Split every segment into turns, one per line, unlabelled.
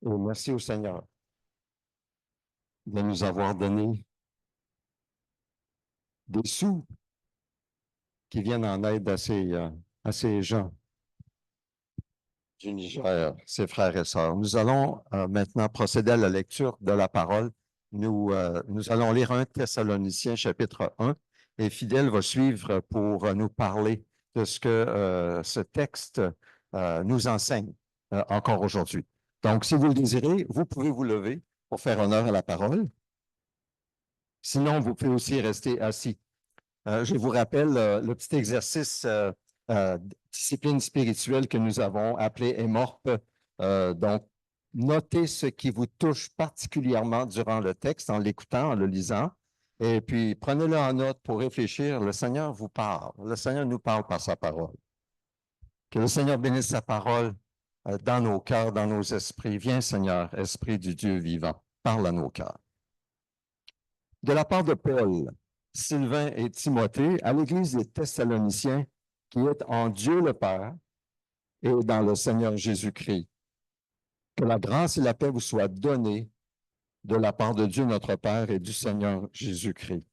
Et merci au Seigneur de nous avoir donné des sous qui viennent en aide à ces gens du Niger, ses frères et sœurs. Nous allons maintenant procéder à la lecture de la parole. Nous allons lire 1 Thessaloniciens chapitre 1 et Fidèle va suivre pour nous parler de ce que ce texte nous enseigne encore aujourd'hui. Donc, si vous le désirez, vous pouvez vous lever pour faire honneur à la parole. Sinon, vous pouvez aussi rester assis. Je vous rappelle le petit exercice discipline spirituelle que nous avons appelé EMORP. Donc, notez ce qui vous touche particulièrement durant le texte, en l'écoutant, en le lisant. Et puis, prenez-le en note pour réfléchir. Le Seigneur vous parle. Le Seigneur nous parle par sa parole. Que le Seigneur bénisse sa parole dans nos cœurs, dans nos esprits. Viens, Seigneur, Esprit du Dieu vivant, parle à nos cœurs. De la part de Paul, Sylvain et Timothée, à l'Église des Thessaloniciens, qui est en Dieu le Père et dans le Seigneur Jésus-Christ. Que la grâce et la paix vous soient données de la part de Dieu notre Père et du Seigneur Jésus-Christ.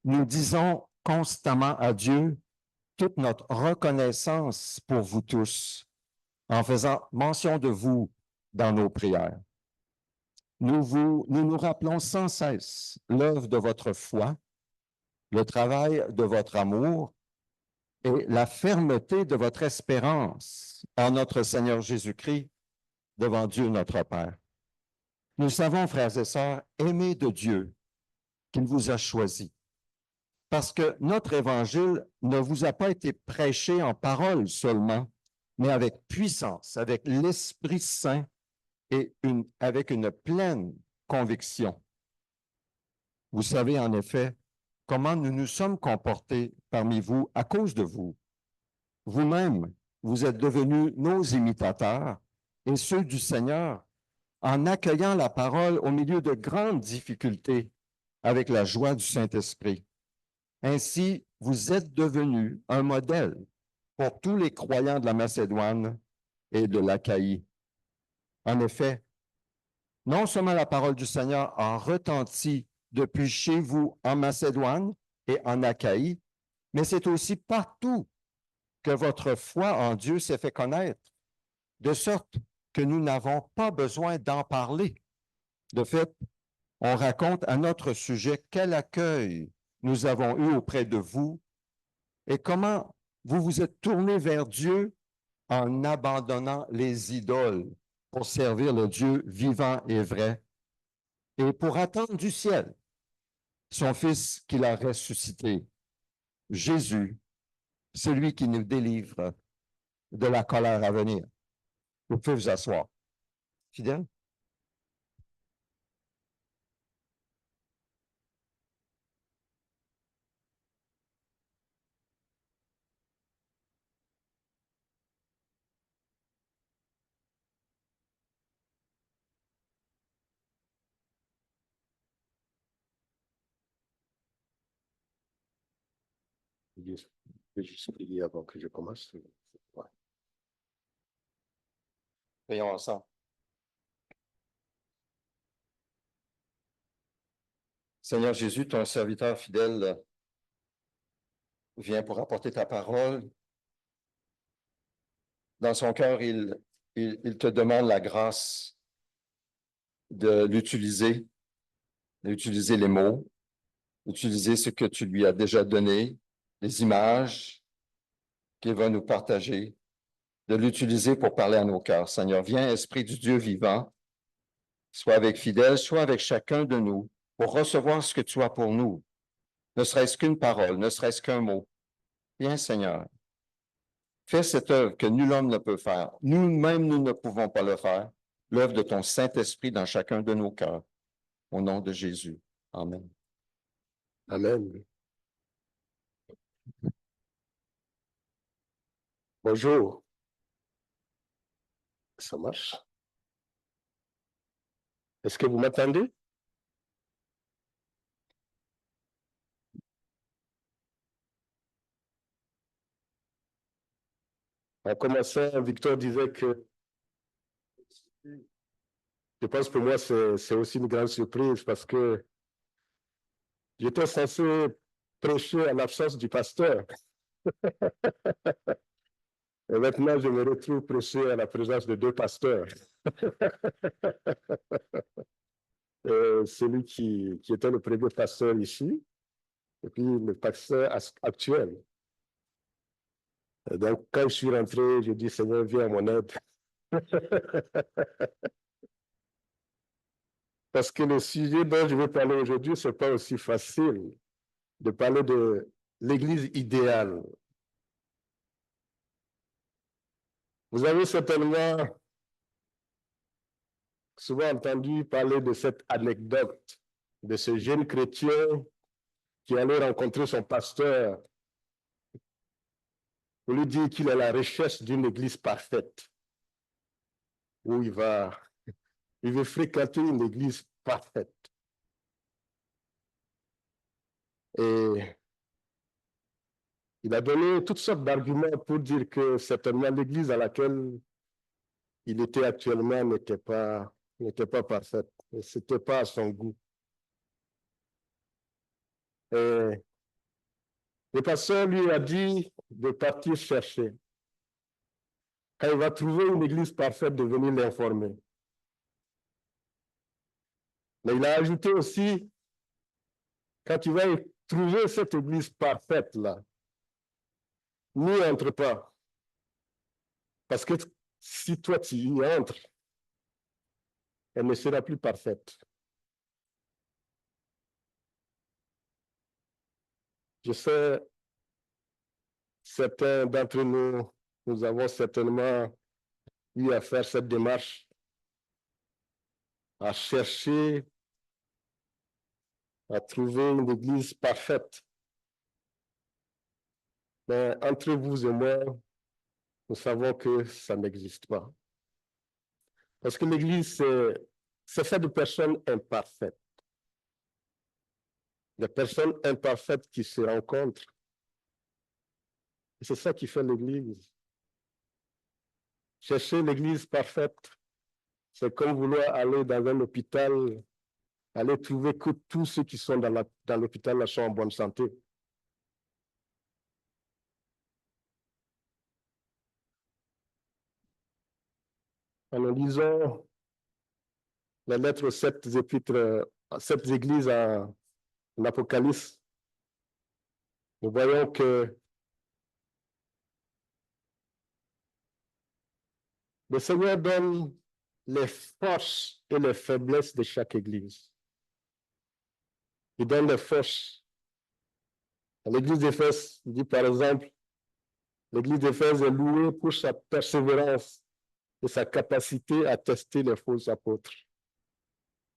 Nous disons constamment à Dieu toute notre reconnaissance pour vous tous, en faisant mention de vous dans nos prières. Nous rappelons sans cesse l'œuvre de votre foi, le travail de votre amour et la fermeté de votre espérance en notre Seigneur Jésus-Christ devant Dieu notre Père. Nous savons, frères et sœurs, aimés de Dieu, qu'il vous a choisis, parce que notre évangile ne vous a pas été prêché en parole seulement, mais avec puissance, avec l'Esprit Saint et avec une pleine conviction. Vous savez en effet comment nous nous sommes comportés parmi vous à cause de vous. Vous-même, vous êtes devenus nos imitateurs et ceux du Seigneur en accueillant la parole au milieu de grandes difficultés avec la joie du Saint-Esprit. Ainsi, vous êtes devenus un modèle pour tous les croyants de la Macédoine et de l'Achaïe. En effet, non seulement la parole du Seigneur a retenti depuis chez vous en Macédoine et en Achaïe, mais c'est aussi partout que votre foi en Dieu s'est fait connaître, de sorte que nous n'avons pas besoin d'en parler. De fait, on raconte à notre sujet quel accueil nous avons eu auprès de vous et comment vous vous êtes tournés vers Dieu en abandonnant les idoles pour servir le Dieu vivant et vrai et pour attendre du ciel son Fils qu'il a ressuscité, Jésus, celui qui nous délivre de la colère à venir. Vous pouvez vous asseoir. Fidèle?
Je vais juste prier avant que je commence. Ouais.
Prions ensemble. Seigneur Jésus, ton serviteur fidèle vient pour apporter ta parole. Dans son cœur, il te demande la grâce de l'utiliser, d'utiliser les mots, d'utiliser ce que tu lui as déjà donné, les images qu'il va nous partager, de l'utiliser pour parler à nos cœurs. Seigneur, viens, Esprit du Dieu vivant, soit avec fidèle, soit avec chacun de nous, pour recevoir ce que tu as pour nous, ne serait-ce qu'une parole, ne serait-ce qu'un mot. Viens, Seigneur. Fais cette œuvre que nul homme ne peut faire. Nous-mêmes, nous ne pouvons pas le faire. L'œuvre de ton Saint-Esprit dans chacun de nos cœurs. Au nom de Jésus. Amen.
Amen. Bonjour. Ça marche? Est-ce que vous m'entendez? En commençant, Victor disait que Je pense que pour moi, c'est aussi une grande surprise parce que j'étais censé prêcher en l'absence du pasteur. Et maintenant, je me retrouve prêcher à la présence de deux pasteurs. Celui qui était le premier pasteur ici, et puis le pasteur actuel. Et donc, quand je suis rentré, j'ai dit, Seigneur, viens à mon aide. Parce que le sujet dont je vais parler aujourd'hui, ce n'est pas aussi facile de parler de l'Église idéale. Vous avez certainement souvent entendu parler de cette anecdote de ce jeune chrétien qui allait rencontrer son pasteur pour lui dire qu'il est à la recherche d'une église parfaite, où il veut fréquenter une église parfaite. Et il a donné toutes sortes d'arguments pour dire que certainement l'église à laquelle il était actuellement n'était pas parfaite. Ce n'était pas à son goût. Et le pasteur lui a dit de partir chercher. Quand il va trouver une église parfaite, de venir l'informer. Mais il a ajouté aussi, quand tu vas trouver cette église parfaite-là, n'y entre pas. Parce que si toi tu y entres, elle ne sera plus parfaite. Je sais, certains d'entre nous, nous avons certainement eu à faire cette démarche, à chercher, à trouver une église parfaite. Mais entre vous et moi, nous savons que ça n'existe pas. Parce que l'église, c'est fait de personnes imparfaites. Des personnes imparfaites qui se rencontrent. Et c'est ça qui fait l'église. Chercher l'église parfaite, c'est comme vouloir aller dans un hôpital, aller trouver que tous ceux qui sont dans l'hôpital sont en bonne santé. En lisant les lettres aux sept épîtres, sept églises en Apocalypse, nous voyons que le Seigneur donne les forces et les faiblesses de chaque église. Il donne les forces. À l'église d'Éphèse, il dit par exemple, l'église d'Éphèse est louée pour sa persévérance et sa capacité à tester les faux apôtres.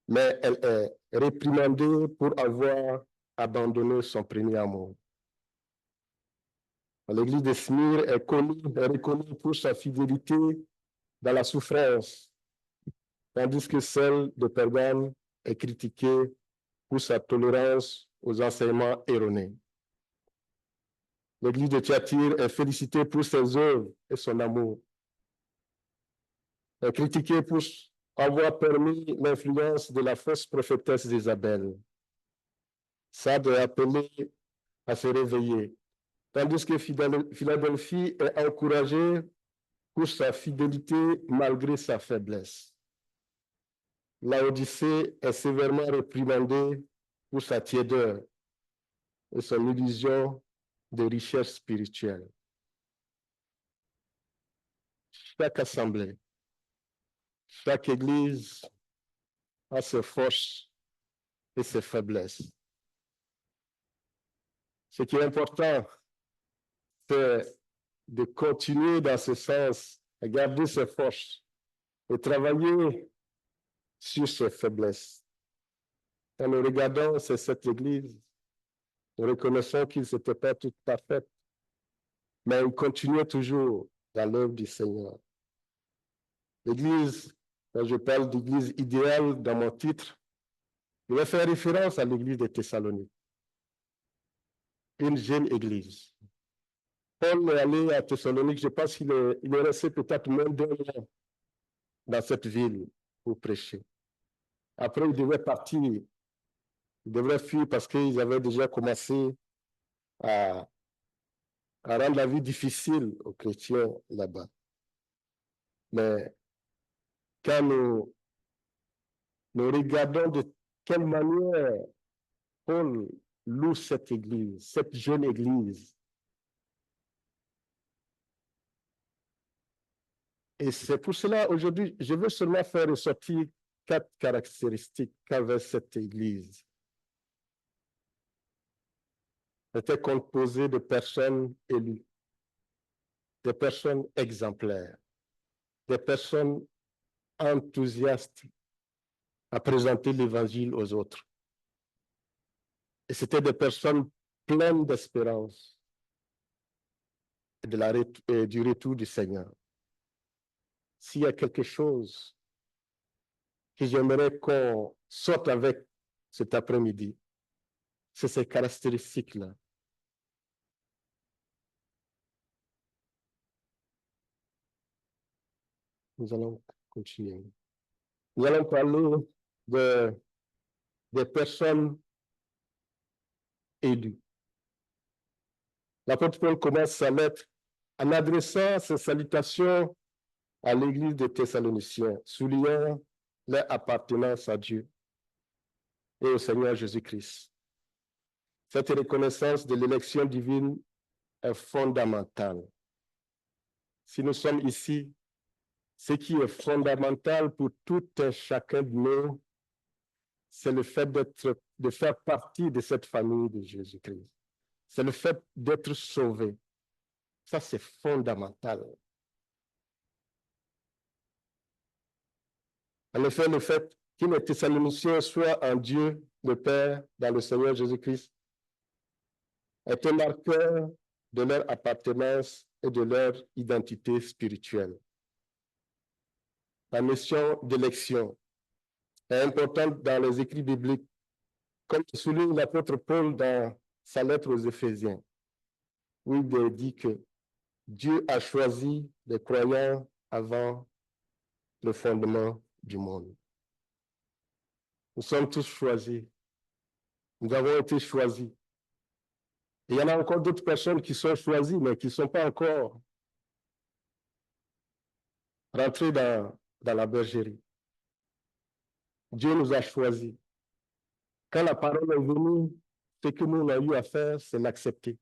Mais elle est réprimandée pour avoir abandonné son premier amour. L'église de Smyrne est reconnue pour sa fidélité dans la souffrance, tandis que celle de Pergame est critiquée pour sa tolérance aux enseignements erronés. L'église de Thyatire est félicitée pour ses œuvres et son amour. Elle est critiquée pour avoir permis l'influence de la fausse prophétesse Isabelle. Sardes est appelée à se réveiller, tandis que Philadelphie est encouragée pour sa fidélité malgré sa faiblesse. Laodicée est sévèrement réprimandée pour sa tiédeur et son illusion de richesse spirituelle. Chaque assemblée, chaque église a ses forces et ses faiblesses. Ce qui est important, c'est de continuer dans ce sens, à garder ses forces et travailler sur ses faiblesses. Quand nous regardons cette église, nous reconnaissons qu'ils n'étaient pas toutes parfaites, mais ils continuaient toujours dans l'œuvre du Seigneur. L'église, quand je parle d'église idéale dans mon titre, je vais faire référence à l'église de Thessalonique, une jeune église. Paul est allé à Thessalonique, je pense qu'il est resté peut-être moins d'un an dans cette ville pour prêcher. Après, ils devaient partir. Ils devraient fuir parce qu'ils avaient déjà commencé à, à rendre la vie difficile aux chrétiens là-bas. Mais quand nous regardons de quelle manière Paul loue cette église, cette jeune église, et c'est pour cela, aujourd'hui, je veux seulement faire ressortir 4 caractéristiques qu'avait cette église. Elle était composée de personnes élues, des personnes exemplaires, des personnes enthousiastes à présenter l'évangile aux autres. Et c'était des personnes pleines d'espérance et du retour du Seigneur. S'il y a quelque chose que j'aimerais qu'on sorte avec cet après-midi, c'est ces caractéristiques-là. Nous allons continuer. Nous allons parler des personnes élues. L'apôtre Paul commence sa lettre en adressant ses salutations à l'église des Thessaloniciens, soulignant leur appartenance à Dieu et au Seigneur Jésus-Christ. Cette reconnaissance de l'élection divine est fondamentale. Si nous sommes ici, ce qui est fondamental pour tout un chacun de nous, c'est le fait de faire partie de cette famille de Jésus-Christ. C'est le fait d'être sauvé. Ça, c'est fondamental. En effet, le fait que les Thessaloniciens soient en Dieu, le Père, dans le Seigneur Jésus-Christ, est un marqueur de leur appartenance et de leur identité spirituelle. La mission d'élection est importante dans les écrits bibliques, comme souligne l'apôtre Paul dans sa lettre aux Éphésiens, où il dit que Dieu a choisi les croyants avant le fondement du monde. Nous sommes tous choisis. Nous avons été choisis. Et il y en a encore d'autres personnes qui sont choisies, mais qui ne sont pas encore rentrées dans la bergerie. Dieu nous a choisis. Quand la parole est venue, ce que nous avons eu à faire, c'est l'accepter.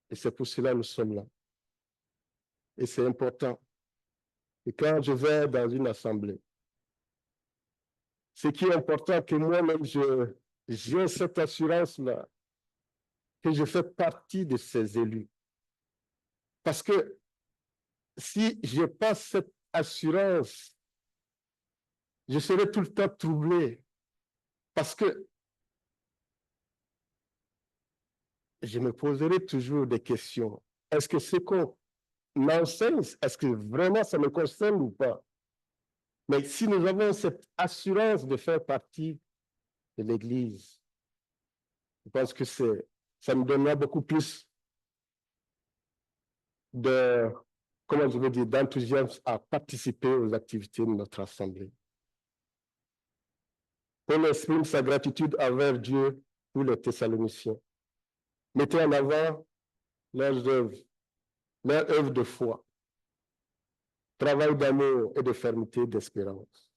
Et c'est pour cela que nous sommes là. Et c'est important. Et quand je vais dans une assemblée, ce qui est important, que moi-même, j'ai cette assurance-là, que je fais partie de ces élus. Parce que si je n'ai pas cette assurance, je serai tout le temps troublé. Parce que je me poserai toujours des questions. Est-ce que ce qu'on enseigne, est-ce que vraiment ça me concerne ou pas? Mais si nous avons cette assurance de faire partie de l'Église, je pense que ça nous donnera beaucoup plus comment je veux dire, d'enthousiasme à participer aux activités de notre Assemblée. Paul exprime sa gratitude envers Dieu pour les Thessaloniciens. Mettez en avant leurs œuvres de foi, travail d'amour et de fermeté d'espérance.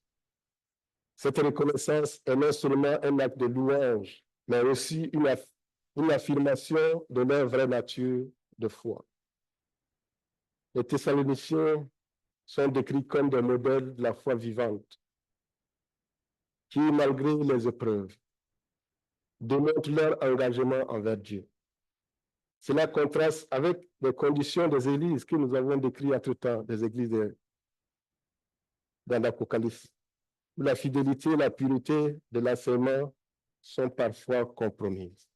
Cette reconnaissance est non seulement un acte de louange, mais aussi une affirmation de leur vraie nature de foi. Les Thessaloniciens sont décrits comme des modèles de la foi vivante, qui, malgré les épreuves, démontrent leur engagement envers Dieu. Cela contraste avec les conditions des églises que nous avons décrites à tout temps, des églises dans l'Apocalypse, où la fidélité et la pureté de l'enseignement sont parfois compromises.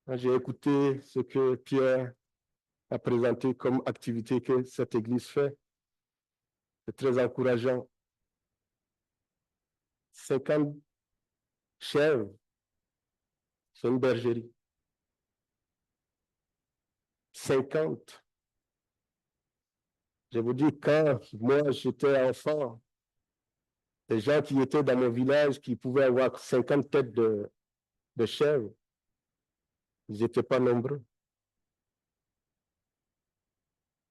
Quand j'ai écouté ce que Pierre a présenté comme activité que cette église fait, c'est très encourageant. 50 chèvres, c'est une bergerie. 50. Je vous dis, quand moi j'étais enfant, Les gens qui étaient dans mon village, qui pouvaient avoir 50 têtes de chèvres, ils n'étaient pas nombreux.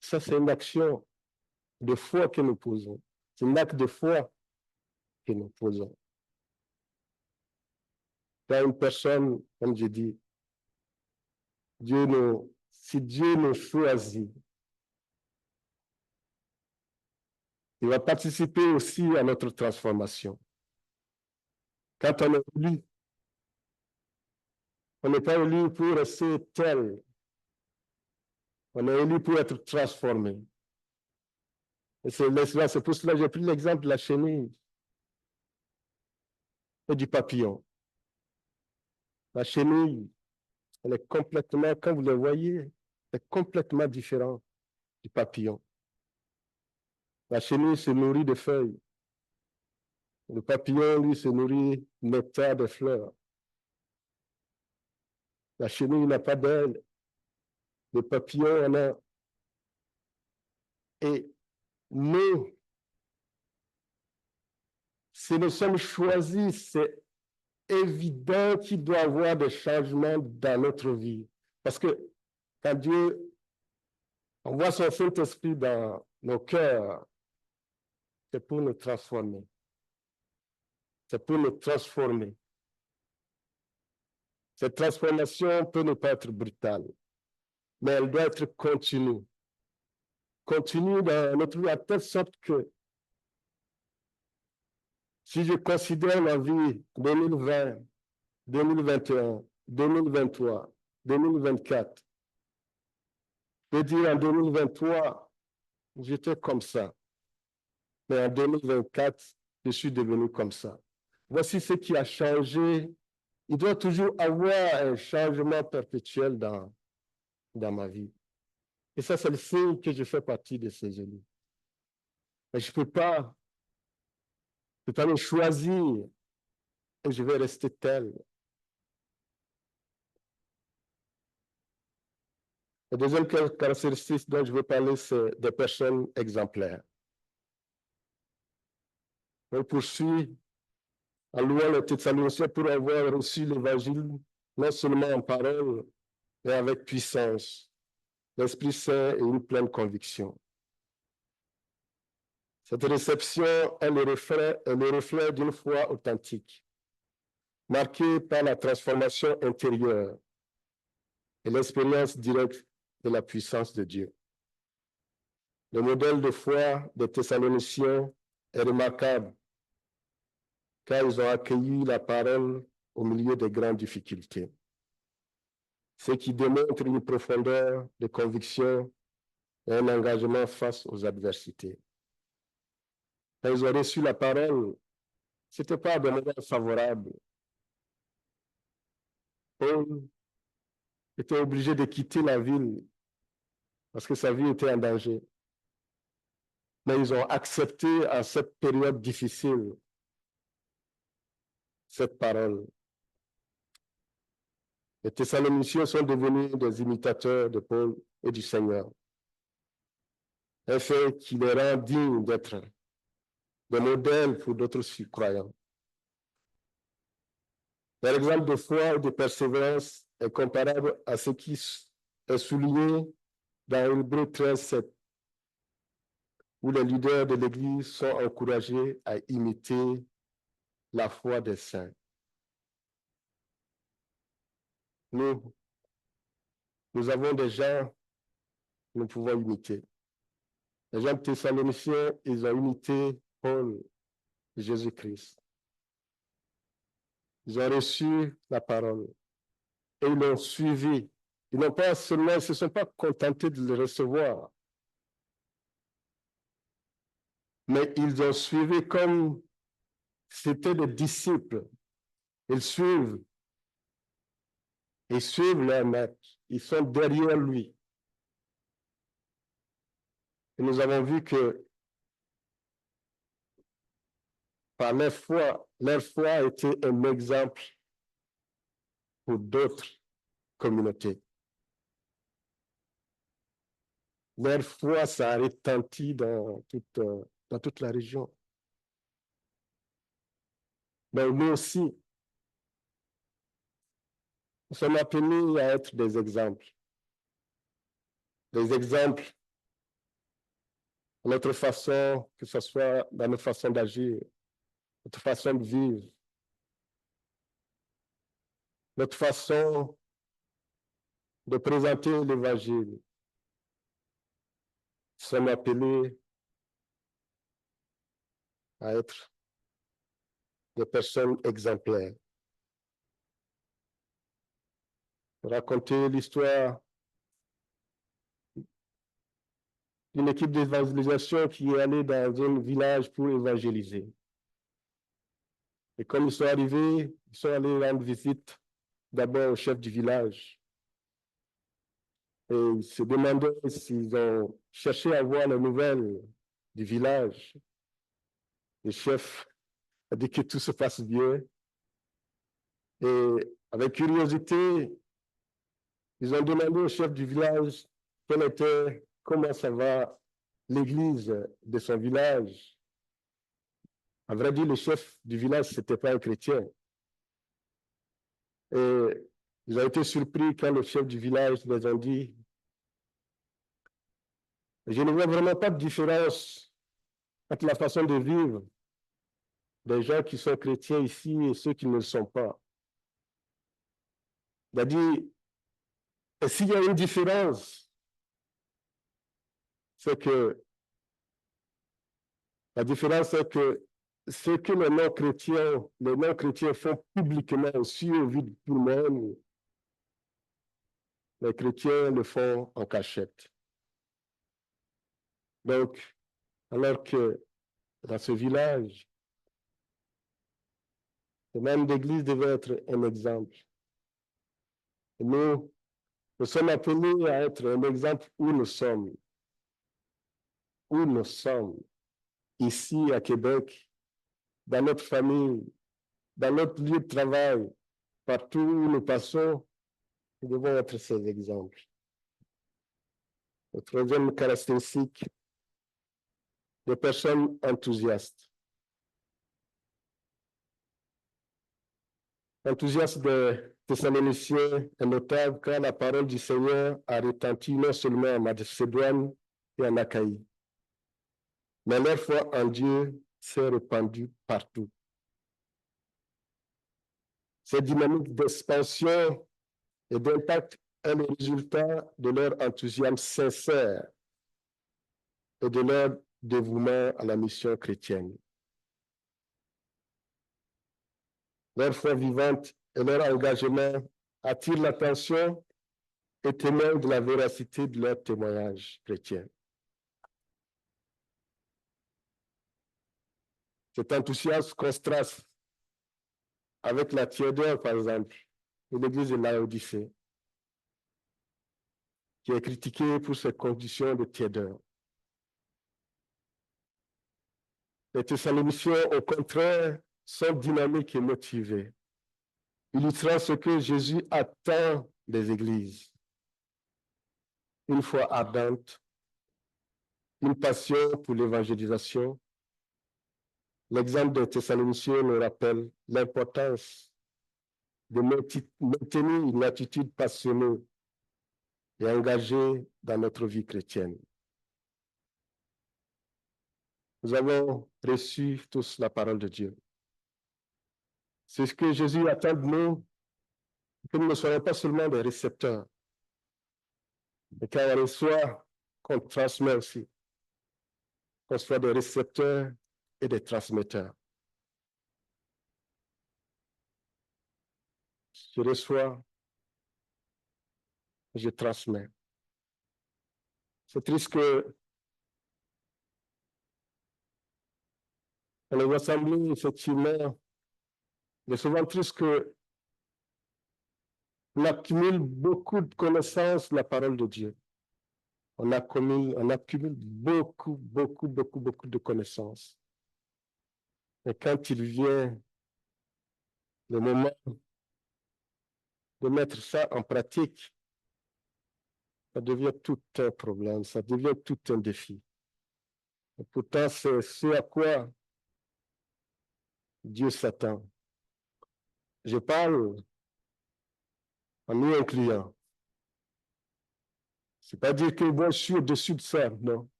Ça, c'est une action de foi que nous posons. C'est un acte de foi que nous posons. Quand une personne, comme je dis, si Dieu nous choisit, il va participer aussi à notre transformation. Quand on est élu, on n'est pas élu pour rester tel. On est élu pour être transformé. Et c'est pour cela que j'ai pris l'exemple de la chenille et du papillon. La chenille, elle est complètement, quand vous le voyez, elle est complètement différente du papillon. La chenille se nourrit de feuilles. Le papillon, lui, se nourrit de nectar de fleurs. La chenille n'a pas d'aile. Le papillon en a. Et nous, si nous sommes choisis, c'est évident qu'il doit y avoir des changements dans notre vie. Parce que quand Dieu envoie son Saint-Esprit dans nos cœurs, c'est pour nous transformer. C'est pour nous transformer. Cette transformation peut ne pas être brutale, mais elle doit être continue. Continue dans notre vie à telle sorte que si je considère ma vie 2020, 2021, 2023, 2024, je peux dire en 2023, j'étais comme ça. Mais en 2024, je suis devenu comme ça. Voici ce qui a changé. Il doit toujours avoir un changement perpétuel dans ma vie. Et ça, c'est le signe que je fais partie de ces élus. Mais je ne peux pas me choisir et je vais rester tel. La deuxième caractéristique dont je veux parler, c'est des personnes exemplaires. On poursuit en louant les Thessaloniciens pour avoir reçu l'évangile, non seulement en parole, mais avec puissance, l'Esprit Saint et une pleine conviction. Cette réception est le reflet d'une foi authentique, marquée par la transformation intérieure et l'expérience directe de la puissance de Dieu. Le modèle de foi des Thessaloniciens est remarquable, car ils ont accueilli la parole au milieu des grandes difficultés, ce qui démontre une profondeur de conviction et un engagement face aux adversités. Quand ils ont reçu la parole, ce n'était pas de moments favorables. Paul était obligé de quitter la ville parce que sa vie était en danger. Mais ils ont accepté à cette période difficile cette parole. Les Thessaloniciens sont devenus des imitateurs de Paul et du Seigneur. Un fait qui les rend dignes d'être des modèles pour d'autres croyants. Leur exemple de foi et de persévérance est comparable à ce qui est souligné dans Hébreux 13:7, où les leaders de l'Église sont encouragés à imiter la foi des saints. Nous avons des gens que nous pouvons imiter. Les gens thessaloniciens, ils ont imité Paul et Jésus-Christ. Ils ont reçu la parole et ils l'ont suivi. Ils n'ont pas seulement, ils ne se sont pas contentés de le recevoir, mais ils ont suivi comme c'était des disciples. Ils suivent leur maître. Ils sont derrière lui. Et nous avons vu que par leur foi a été un exemple pour d'autres communautés. Leur foi, ça a retenti dans toute la région. Donc, nous aussi, nous sommes appelés à être des exemples. Des exemples dans notre façon, que ce soit dans notre façon d'agir, notre façon de vivre, notre façon de présenter l'Évangile. Nous sommes appelés à être des personnes exemplaires. Raconter l'histoire d'une équipe d'évangélisation qui est allée dans un village pour évangéliser. Et comme ils sont arrivés, ils sont allés rendre visite d'abord au chef du village. Et ils se demandaient s'ils ont cherché à voir les nouvelles du village. Le chef a dit que tout se passe bien. Et avec curiosité, ils ont demandé au chef du village comment ça va l'église de son village. À vrai dire, le chef du village, ce n'était pas un chrétien. Et ils ont été surpris quand le chef du village les a dit, je ne vois vraiment pas de différence entre la façon de vivre des gens qui sont chrétiens ici et ceux qui ne le sont pas. Il a dit, et s'il y a une différence, c'est que la différence est que ce que les non-chrétiens font publiquement aussi au vu de tout le monde, les chrétiens le font en cachette. Donc, alors que dans ce village, le même d'église devait être un exemple. Et nous sommes appelés à être un exemple où nous sommes. Où nous sommes, ici à Québec, dans notre famille, dans notre lieu de travail, partout où nous passons, nous devons être ces exemples. La troisième caractéristique, des personnes enthousiastes. L'enthousiasme des Thessaloniciens est notable car la parole du Seigneur a retenti non seulement en Macédoine et en Achaïe, mais leur foi en Dieu s'est répandue partout. Cette dynamique d'expansion et d'impact est le résultat de leur enthousiasme sincère et de leur dévouement à la mission chrétienne. Leur foi vivante et leur engagement attirent l'attention et témoignent de la véracité de leur témoignage chrétien. Cet enthousiasme contraste avec la tiédeur, par exemple, de l'église de Laodicée, qui est critiquée pour ses conditions de tiédeur. Les Thessaloniciens, au contraire, sont dynamiques et motivés, illustrant ce que Jésus attend des églises. Une foi ardente, une passion pour l'évangélisation. L'exemple des Thessaloniciens nous rappelle l'importance de maintenir une attitude passionnée et engagée dans notre vie chrétienne. Nous avons reçu tous la parole de Dieu. C'est ce que Jésus attend de nous, que nous ne soyons pas seulement des récepteurs, mais quand on reçoit, qu'on transmet aussi, qu'on soit des récepteurs et des transmetteurs. Je reçois, je transmets. C'est triste que dans les assemblées, effectivement, il est souvent triste que on accumule beaucoup de connaissances de la parole de Dieu. On accumule beaucoup de connaissances. Et quand il vient le moment de mettre ça en pratique, ça devient tout un problème, ça devient tout un défi. Et pourtant, c'est ce à quoi Dieu s'attend. Je parle en nous incluant. C'est pas dire que moi, je suis au-dessus de ça, non.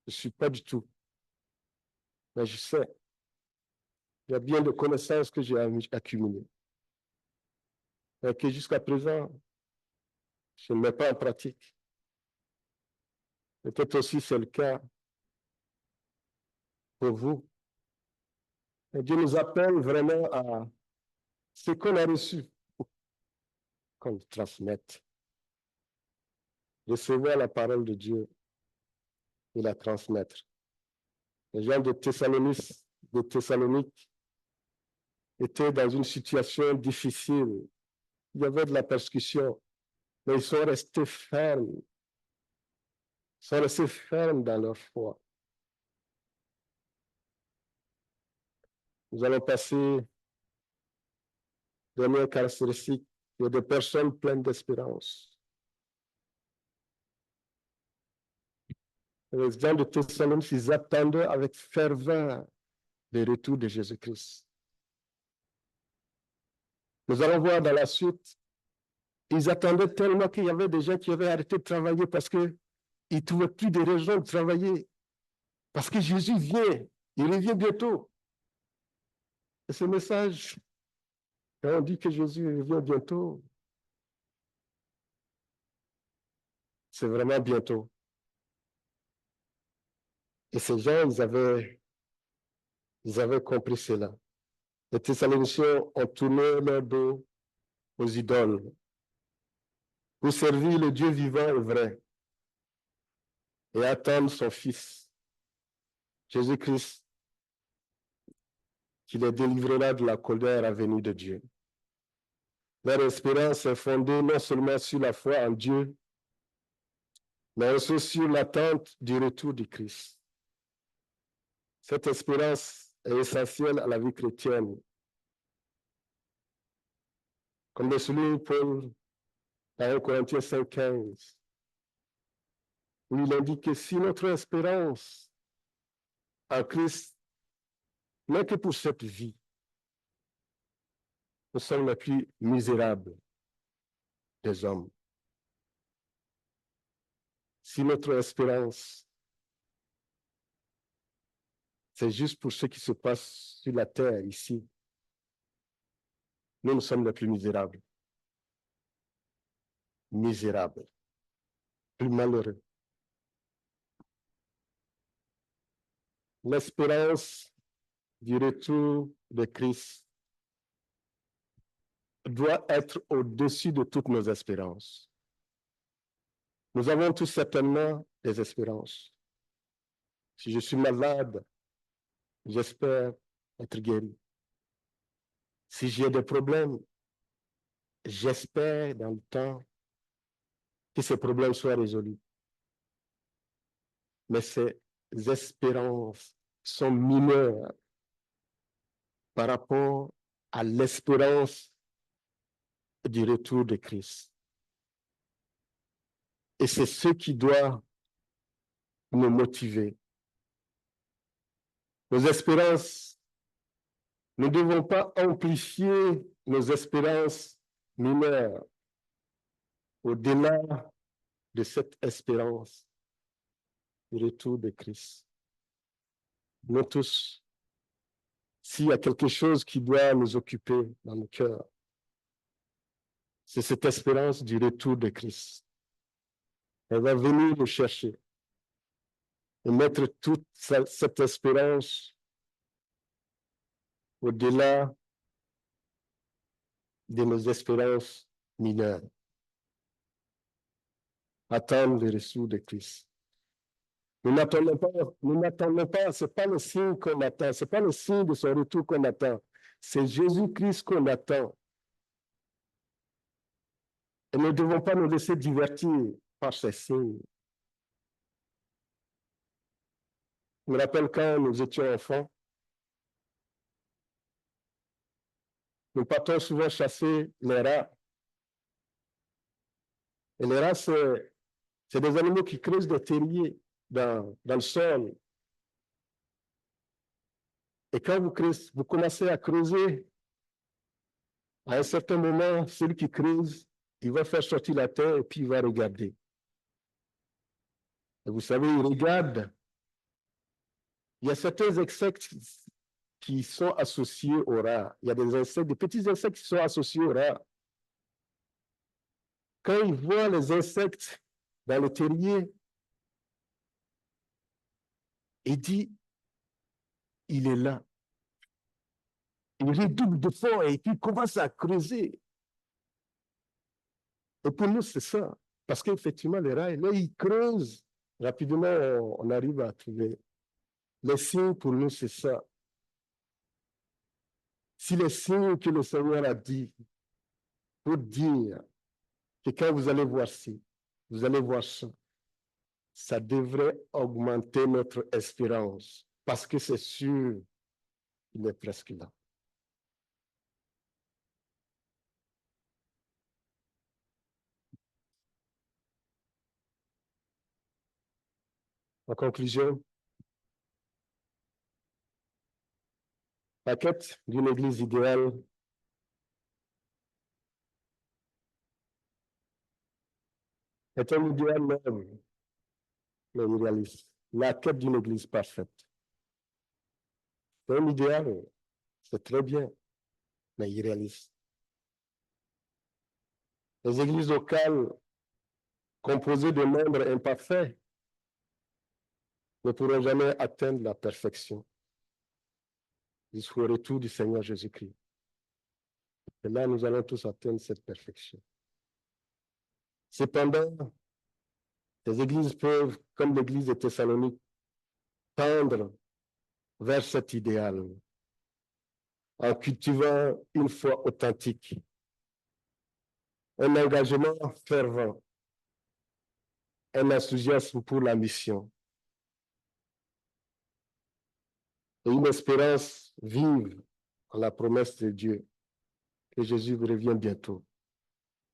Je ne suis pas du tout. Mais je sais, il y a bien de connaissances que j'ai accumulées. Et que jusqu'à présent, je ne mets pas en pratique. Peut-être aussi c'est le cas pour vous. Et Dieu nous appelle vraiment à ce qu'on a reçu, qu'on le transmette. Recevoir la parole de Dieu et la transmettre. Les gens de Thessalonique étaient dans une situation difficile. Il y avait de la persécution, mais ils sont restés fermes. Ils sont restés fermes dans leur foi. Nous allons passer dernière caractéristique. Il y a des personnes pleines d'espérance. Les gens de Thessalonique, ils attendaient avec ferveur le retour de Jésus-Christ. Nous allons voir dans la suite, ils attendaient tellement qu'il y avait des gens qui avaient arrêté de travailler parce qu'ils ne trouvaient plus de raison de travailler. Parce que Jésus vient, il revient bientôt. Et ce message, quand on dit que Jésus revient bientôt, c'est vraiment bientôt. Et ces gens, ils avaient compris cela. Les Thessaloniciens ont tourné leur dos aux idoles pour servir le Dieu vivant et vrai et attendre son Fils, Jésus-Christ, qui les délivrera de la colère à venir de Dieu. Leur espérance est fondée non seulement sur la foi en Dieu, mais aussi sur l'attente du retour du Christ. Cette espérance est essentielle à la vie chrétienne. Comme le souligne Paul dans 1 Corinthiens 5,15, où il indique que si notre espérance en Christ n'est que pour cette vie, nous sommes les plus misérables des hommes. Si notre espérance, c'est juste pour ce qui se passe sur la terre ici, nous sommes les plus misérables. Misérables. Plus malheureux. L'espérance du retour de Christ doit être au-dessus de toutes nos espérances. Nous avons tous certainement des espérances. Si je suis malade, j'espère être guéri. Si j'ai des problèmes, j'espère dans le temps que ces problèmes soient résolus. Mais ces espérances sont mineures par rapport à l'espérance du retour de Christ. Et c'est ce qui doit nous motiver. Nos espérances, nous ne devons pas amplifier nos espérances mineures au-delà de cette espérance du retour de Christ. Nous tous, s'il y a quelque chose qui doit nous occuper dans nos cœurs, c'est cette espérance du retour de Christ. Elle va venir nous chercher et mettre toute cette espérance au-delà de nos espérances mineures. Attendre le retour de Christ. Nous n'attendons pas, ce n'est pas le signe qu'on attend, ce n'est pas le signe de son retour qu'on attend, c'est Jésus-Christ qu'on attend. Et nous ne devons pas nous laisser divertir par ces signes. Je me rappelle quand nous étions enfants, nous partons souvent chasser les rats. Et les rats, c'est des animaux qui creusent des terriers dans le sol. Et quand vous commencez à creuser À un certain moment, celui qui creuse, il va faire sortir la terre et puis il va regarder. Et vous savez, il regarde. Il y a certains insectes qui sont associés au rat. Il y a des insectes, des petits insectes qui sont associés au rat. Quand il voit les insectes dans le terrier, il dit, il est là. Il redouble de fort et puis il commence à creuser. Et pour nous, c'est ça. Parce qu'effectivement, les rats, là, ils creusent. Rapidement, on arrive à trouver. Les signes, pour nous, c'est ça. Si les signes que le Seigneur a dit, pour dire que quand vous allez voir ci, vous allez voir ça, ça devrait augmenter notre espérance. Parce que c'est sûr, il est presque là. En conclusion, la quête d'une Église idéale est un idéal même, mais irréaliste. La quête d'une Église parfaite. C'est un idéal, c'est très bien, mais irréaliste. Les églises locales, composées de membres imparfaits, ne pourront jamais atteindre la perfection jusqu'au retour du Seigneur Jésus-Christ. Et là, nous allons tous atteindre cette perfection. Cependant, les églises peuvent, comme l'église de Thessalonique, tendre vers cet idéal en cultivant une foi authentique, un engagement fervent, un enthousiasme pour la mission et une espérance vive en la promesse de Dieu que Jésus revient bientôt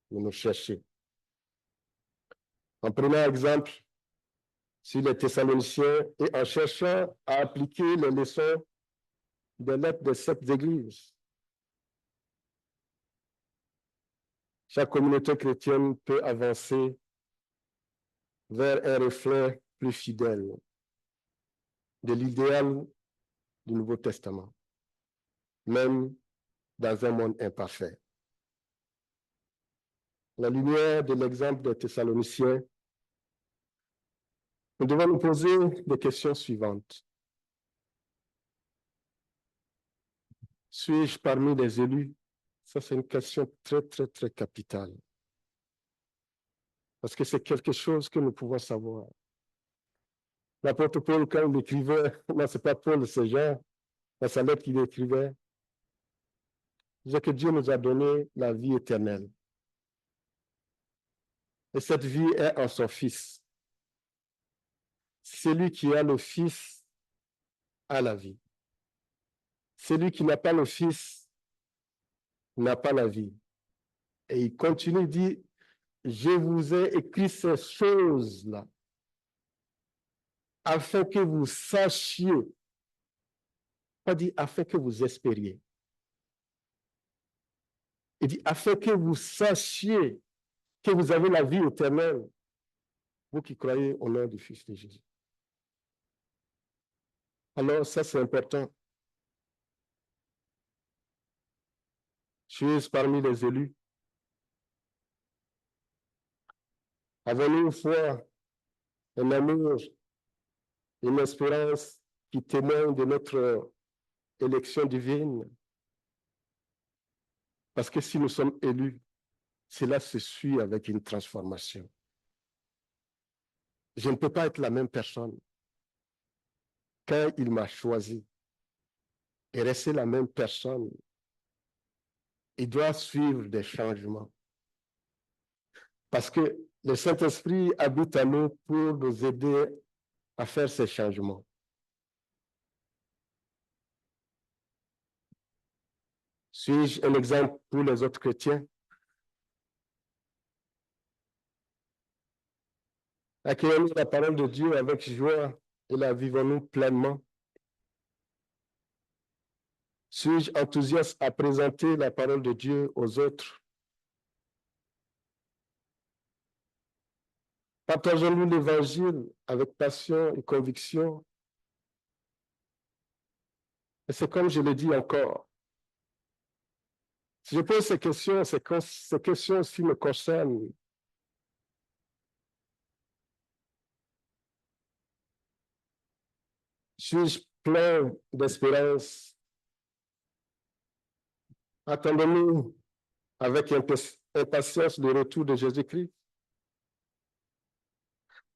pour nous chercher. En prenant exemple sur les Thessaloniciens et en cherchant à appliquer les leçons des lettres de cette église, chaque communauté chrétienne peut avancer vers un reflet plus fidèle de l'idéal du Nouveau Testament, même dans un monde imparfait. À la lumière de l'exemple des Thessaloniciens, nous devons nous poser les questions suivantes. Suis-je parmi les élus? Ça, c'est une question très, très, très capitale. Parce que c'est quelque chose que nous pouvons savoir. L'apôtre Paul, quand il écrivait, non, c'est pas Paul, c'est Jean, dans sa lettre qu'il écrivait, il disait que Dieu nous a donné la vie éternelle. Et cette vie est en son Fils. Celui qui a le Fils a la vie. Celui qui n'a pas le Fils n'a pas la vie. Et il continue, il dit, je vous ai écrit ces choses-là afin que vous sachiez, pas dit afin que vous espériez. Il dit afin que vous sachiez que vous avez la vie éternelle, vous qui croyez au nom du Fils de Jésus. Alors ça c'est important. Suis-je parmi les élus? Avons-nous une foi, un amour, une espérance qui témoigne de notre élection divine? Parce que si nous sommes élus, cela se suit avec une transformation. Je ne peux pas être la même personne quand il m'a choisi et rester la même personne. Il doit suivre des changements. Parce que le Saint-Esprit habite à nous pour nous aider à faire ces changements. Suis-je un exemple pour les autres chrétiens? Accueillons-nous la parole de Dieu avec joie et la vivons-nous pleinement. Suis-je enthousiaste à présenter la parole de Dieu aux autres? Partageons-nous l'Évangile avec passion et conviction? Et c'est comme je le dis encore, si je pose ces questions, ces questions aussi me concernent. Suis-je plein d'espérance? Attendons-nous avec impatience le retour de Jésus-Christ?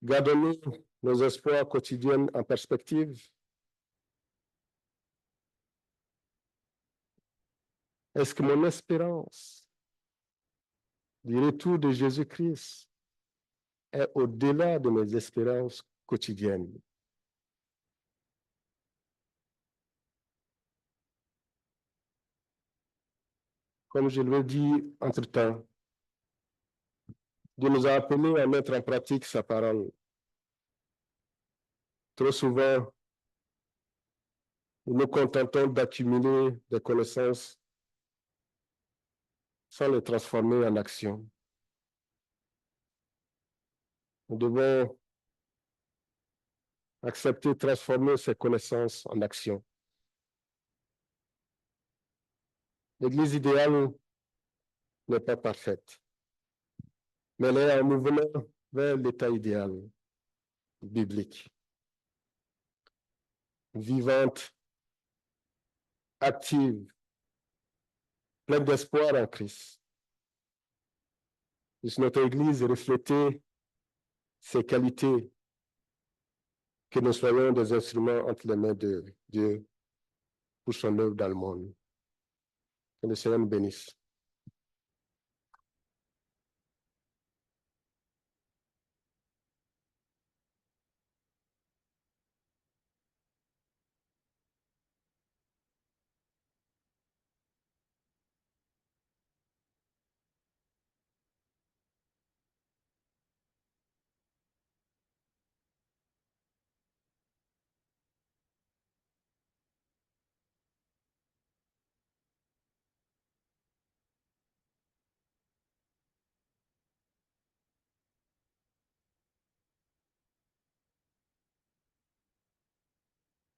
Gardons-nous nos espoirs quotidiens en perspective? Est-ce que mon espérance du retour de Jésus-Christ est au-delà de mes espérances quotidiennes? Comme je l'ai dit entre-temps, Dieu nous a appelés à mettre en pratique sa parole. Trop souvent, nous nous contentons d'accumuler des connaissances sans les transformer en action. Nous devons accepter de transformer ces connaissances en action. L'Église idéale n'est pas parfaite, mais elle est en mouvement vers l'état idéal biblique. Vivante, active, pleine d'espoir en Christ. Puisse notre Église refléter ces qualités, que nous soyons des instruments entre les mains de Dieu pour son œuvre dans le monde. Que le Seigneur nous bénisse.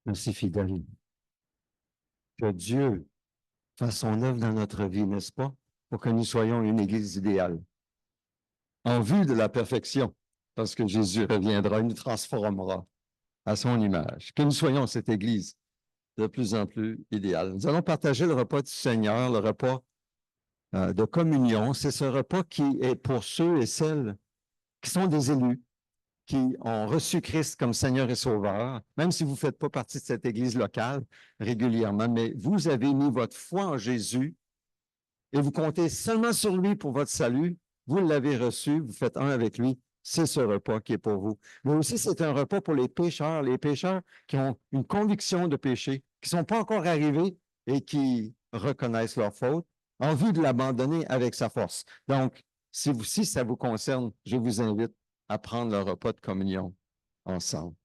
Merci, fidèle. Que Dieu fasse son œuvre dans notre vie, n'est-ce pas? Pour que nous soyons une Église idéale. En vue de la perfection, parce que Jésus reviendra et nous transformera à son image. Que nous soyons cette Église de plus en plus idéale. Nous allons partager le repas du Seigneur, le repas de communion. C'est ce repas qui est pour ceux et celles qui sont des élus, qui ont reçu Christ comme Seigneur et Sauveur, même si vous ne faites pas partie de cette Église locale régulièrement, mais vous avez mis votre foi en Jésus et vous comptez seulement sur lui pour votre salut. Vous l'avez reçu, vous faites un avec lui. C'est ce repas qui est pour vous. Mais aussi, c'est un repas pour les pécheurs qui ont une conviction de péché, qui ne sont pas encore arrivés et qui reconnaissent leur faute en vue de l'abandonner avec sa force. Donc, si ça vous concerne, je vous invite à prendre le repas de communion ensemble.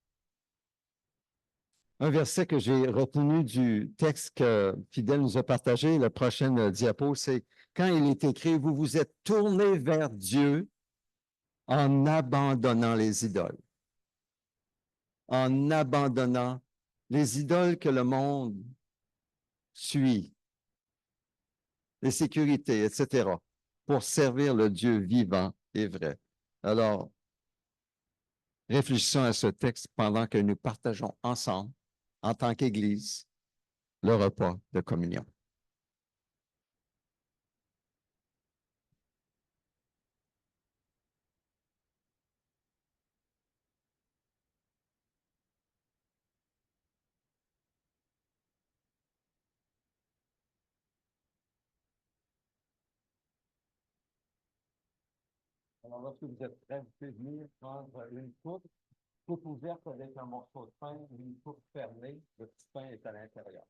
Un verset que j'ai retenu du texte que Fidèle nous a partagé, la prochaine diapo, c'est quand il est écrit, vous vous êtes tournés vers Dieu en abandonnant les idoles. En abandonnant les idoles que le monde suit, les sécurités, etc., pour servir le Dieu vivant et vrai. Alors, réfléchissons à ce texte pendant que nous partageons ensemble, en tant qu'Église, le repas de communion. Alors, lorsque vous êtes prêts, vous pouvez venir prendre une coupe ouverte avec un morceau de pain, une coupe fermée, le petit pain est à l'intérieur.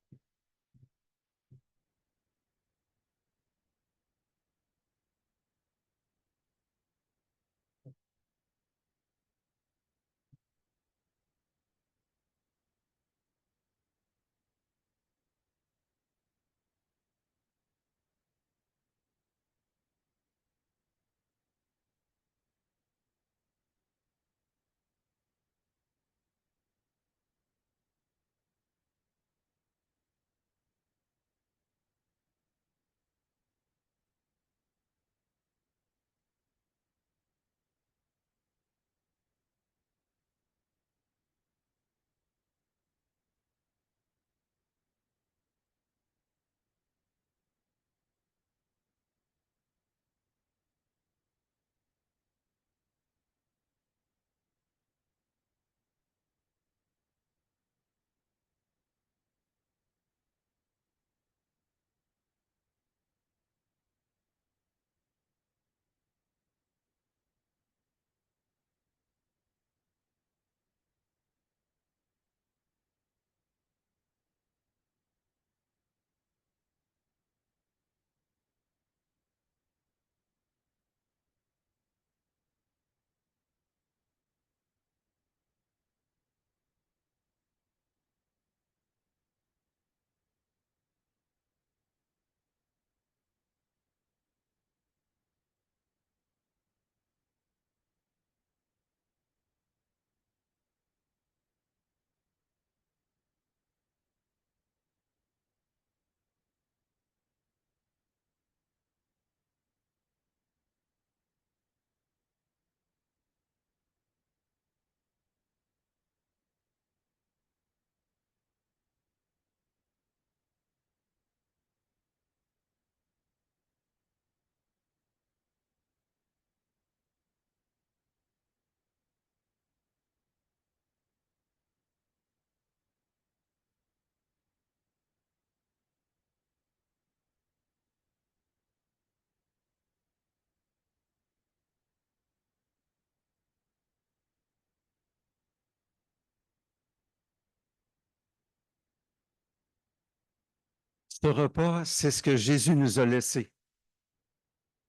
Ce repas, c'est ce que Jésus nous a laissé.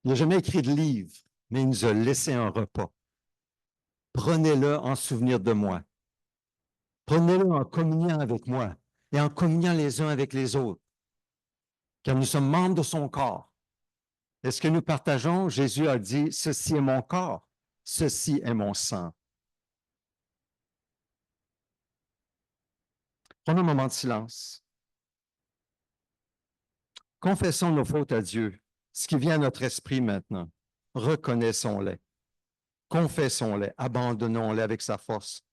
Il n'a jamais écrit de livre, mais il nous a laissé un repas. Prenez-le en souvenir de moi. Prenez-le en communion avec moi et en communion les uns avec les autres, car nous sommes membres de son corps. Et ce que nous partageons, Jésus a dit, ceci est mon corps, ceci est mon sang. Prenons un moment de silence. Confessons nos fautes à Dieu, ce qui vient à notre esprit maintenant. Reconnaissons-les, confessons-les, abandonnons-les avec sa force.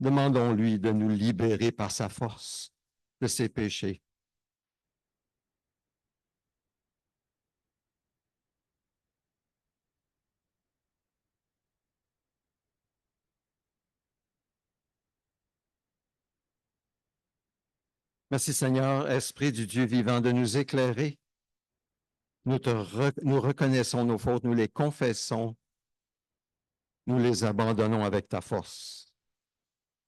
Demandons-lui de nous libérer par sa force de ses péchés. Merci Seigneur, Esprit du Dieu vivant, de nous éclairer. Nous reconnaissons nos fautes, nous les confessons, nous les abandonnons avec ta force.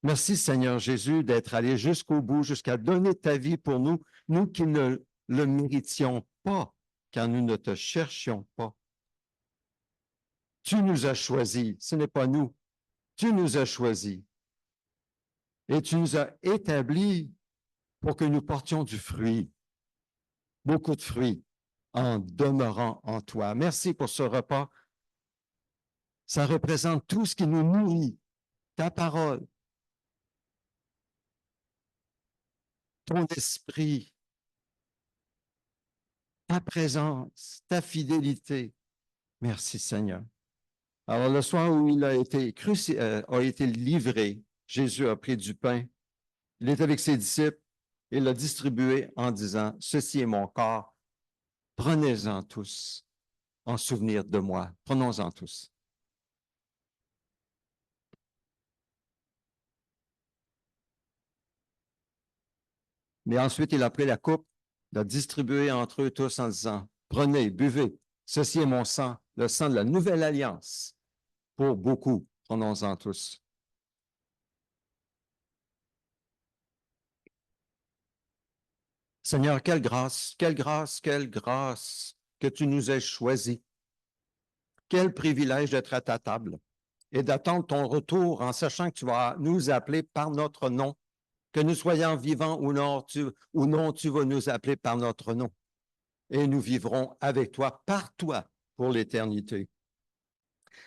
Merci Seigneur Jésus d'être allé jusqu'au bout, jusqu'à donner ta vie pour nous, nous qui ne le méritions pas, car nous ne te cherchions pas. Tu nous as choisis, ce n'est pas nous. Tu nous as choisis. Et tu nous as établis pour que nous portions du fruit, beaucoup de fruits, en demeurant en toi. Merci pour ce repas. Ça représente tout ce qui nous nourrit, ta parole, ton esprit, ta présence, ta fidélité. Merci Seigneur. Alors le soir où il a été livré, Jésus a pris du pain, il est avec ses disciples, il l'a distribué en disant, ceci est mon corps, prenez-en tous en souvenir de moi. Prenons-en tous. Mais ensuite, il a pris la coupe, l'a distribuée entre eux tous en disant, prenez, buvez, ceci est mon sang, le sang de la nouvelle alliance. Pour beaucoup, prenons-en tous. Seigneur, quelle grâce, quelle grâce, quelle grâce que tu nous aies choisis. Quel privilège d'être à ta table et d'attendre ton retour en sachant que tu vas nous appeler par notre nom. Que nous soyons vivants ou non, tu vas nous appeler par notre nom. Et nous vivrons avec toi, par toi, pour l'éternité.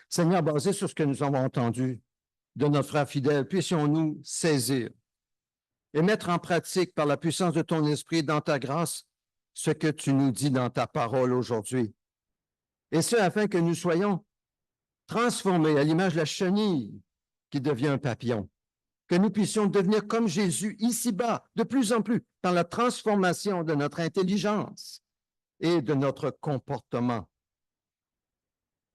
Seigneur, basé sur ce que nous avons entendu de notre frère fidèle, puissions-nous saisir et mettre en pratique par la puissance de ton esprit dans ta grâce ce que tu nous dis dans ta parole aujourd'hui. Et ce, afin que nous soyons transformés à l'image de la chenille qui devient un papillon. Que nous puissions devenir comme Jésus ici-bas, de plus en plus, par la transformation de notre intelligence et de notre comportement.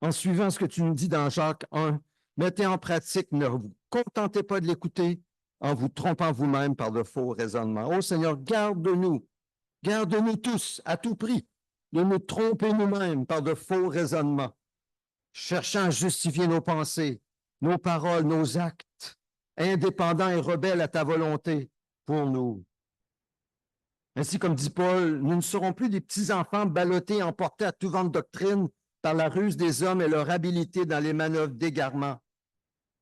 En suivant ce que tu nous dis dans Jacques 1, mettez en pratique, ne vous contentez pas de l'écouter en vous trompant vous-même par de faux raisonnements. Ô Seigneur, garde-nous tous à tout prix de nous tromper nous-mêmes par de faux raisonnements, cherchant à justifier nos pensées, nos paroles, nos actes, indépendants et rebelles à ta volonté pour nous. Ainsi, comme dit Paul, nous ne serons plus des petits-enfants ballottés, emportés à tout vent de doctrine par la ruse des hommes et leur habileté dans les manœuvres d'égarement,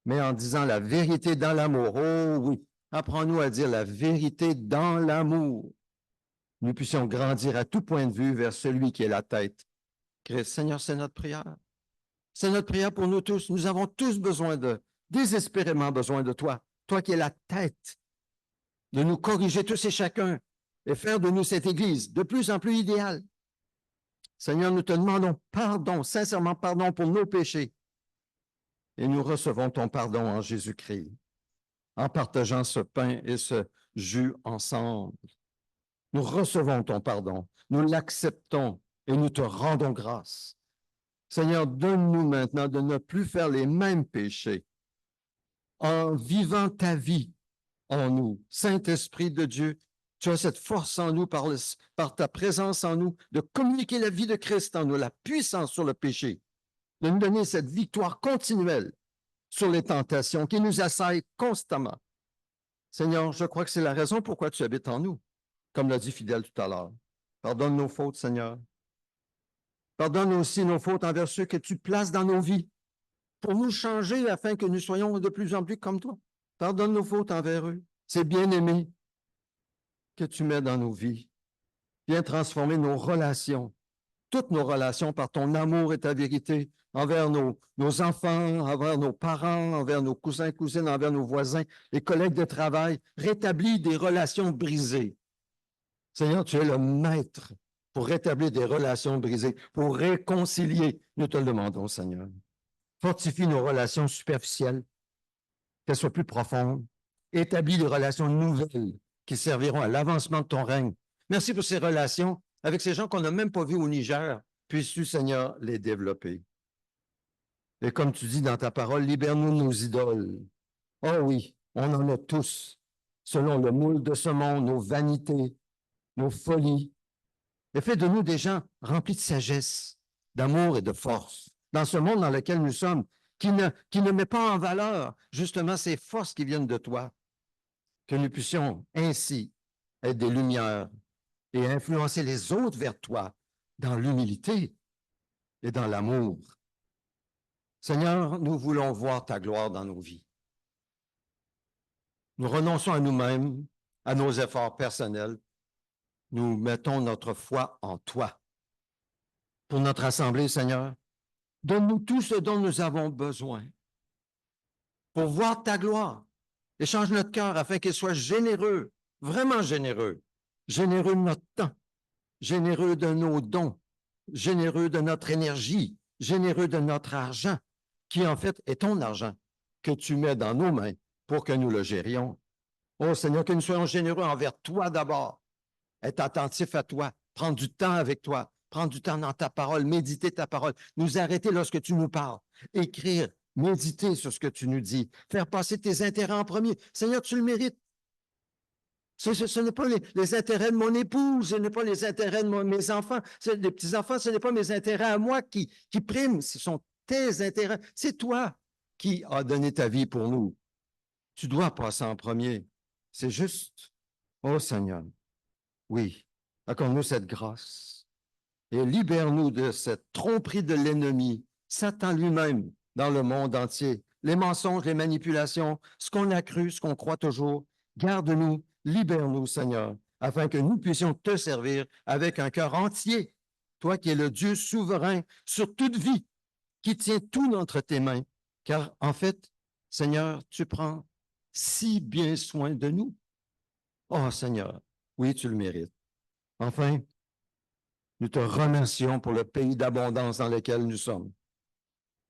mais en disant la vérité dans l'amour. Oh oui, apprends-nous à dire la vérité dans l'amour. Nous puissions grandir à tout point de vue vers celui qui est la tête. Christ, Seigneur, c'est notre prière. C'est notre prière pour nous tous. Nous avons tous désespérément besoin de toi. Toi qui es la tête, de nous corriger tous et chacun et faire de nous cette Église de plus en plus idéale. Seigneur, nous te demandons pardon, sincèrement pardon pour nos péchés. Et nous recevons ton pardon en Jésus-Christ, en partageant ce pain et ce jus ensemble. Nous recevons ton pardon, nous l'acceptons et nous te rendons grâce. Seigneur, donne-nous maintenant de ne plus faire les mêmes péchés en vivant ta vie en nous. Saint-Esprit de Dieu, tu as cette force en nous par ta présence en nous de communiquer la vie de Christ en nous, la puissance sur le péché, de nous donner cette victoire continuelle sur les tentations qui nous assaillent constamment. Seigneur, je crois que c'est la raison pourquoi tu habites en nous. comme l'a dit Fidèle tout à l'heure. Pardonne nos fautes, Seigneur. Pardonne aussi nos fautes envers ceux que tu places dans nos vies pour nous changer afin que nous soyons de plus en plus comme toi. Pardonne nos fautes envers eux. Ces bien-aimés que tu mets dans nos vies. Viens transformer nos relations, toutes nos relations par ton amour et ta vérité envers nos enfants, envers nos parents, envers nos cousins, cousines, envers nos voisins, les collègues de travail. Rétablis des relations brisées. Seigneur, tu es le maître pour rétablir des relations brisées, pour réconcilier. Nous te le demandons, Seigneur. Fortifie nos relations superficielles, qu'elles soient plus profondes. Établis des relations nouvelles qui serviront à l'avancement de ton règne. Merci pour ces relations avec ces gens qu'on n'a même pas vus au Niger. Puisses-tu, Seigneur, les développer. Et comme tu dis dans ta parole, libère-nous de nos idoles. Oh oui, on en a tous, selon le moule de ce monde, nos vanités, nos folies. Et fais de nous des gens remplis de sagesse, d'amour et de force, dans ce monde dans lequel nous sommes, qui ne met pas en valeur justement ces forces qui viennent de toi, que nous puissions ainsi être des lumières et influencer les autres vers toi dans l'humilité et dans l'amour. Seigneur, nous voulons voir ta gloire dans nos vies. Nous renonçons à nous-mêmes, à nos efforts personnels. Nous mettons notre foi en toi. Pour notre assemblée, Seigneur, donne-nous tout ce dont nous avons besoin pour voir ta gloire. Et change notre cœur afin qu'il soit généreux, vraiment généreux de notre temps, généreux de nos dons, généreux de notre énergie, généreux de notre argent, qui en fait est ton argent que tu mets dans nos mains pour que nous le gérions. Oh Seigneur, que nous soyons généreux envers toi d'abord, être attentifs à toi, prendre du temps avec toi, prendre du temps dans ta parole, méditer ta parole, nous arrêter lorsque tu nous parles, écrire, méditer sur ce que tu nous dis, faire passer tes intérêts en premier. Seigneur, tu le mérites. Ce n'est pas les intérêts de mon épouse, ce n'est pas les intérêts de mes enfants, les petits-enfants, ce n'est pas mes intérêts à moi qui priment, ce sont tes intérêts. C'est toi qui as donné ta vie pour nous. Tu dois passer en premier. C'est juste. Oh Seigneur, oui, accorde-nous cette grâce et libère-nous de cette tromperie de l'ennemi, Satan lui-même, dans le monde entier. Les mensonges, les manipulations, ce qu'on a cru, ce qu'on croit toujours. Garde-nous, libère-nous, Seigneur, afin que nous puissions te servir avec un cœur entier. Toi qui es le Dieu souverain sur toute vie, qui tient tout entre tes mains. Car en fait, Seigneur, tu prends si bien soin de nous. Oh Seigneur, oui, tu le mérites. Enfin, nous te remercions pour le pays d'abondance dans lequel nous sommes.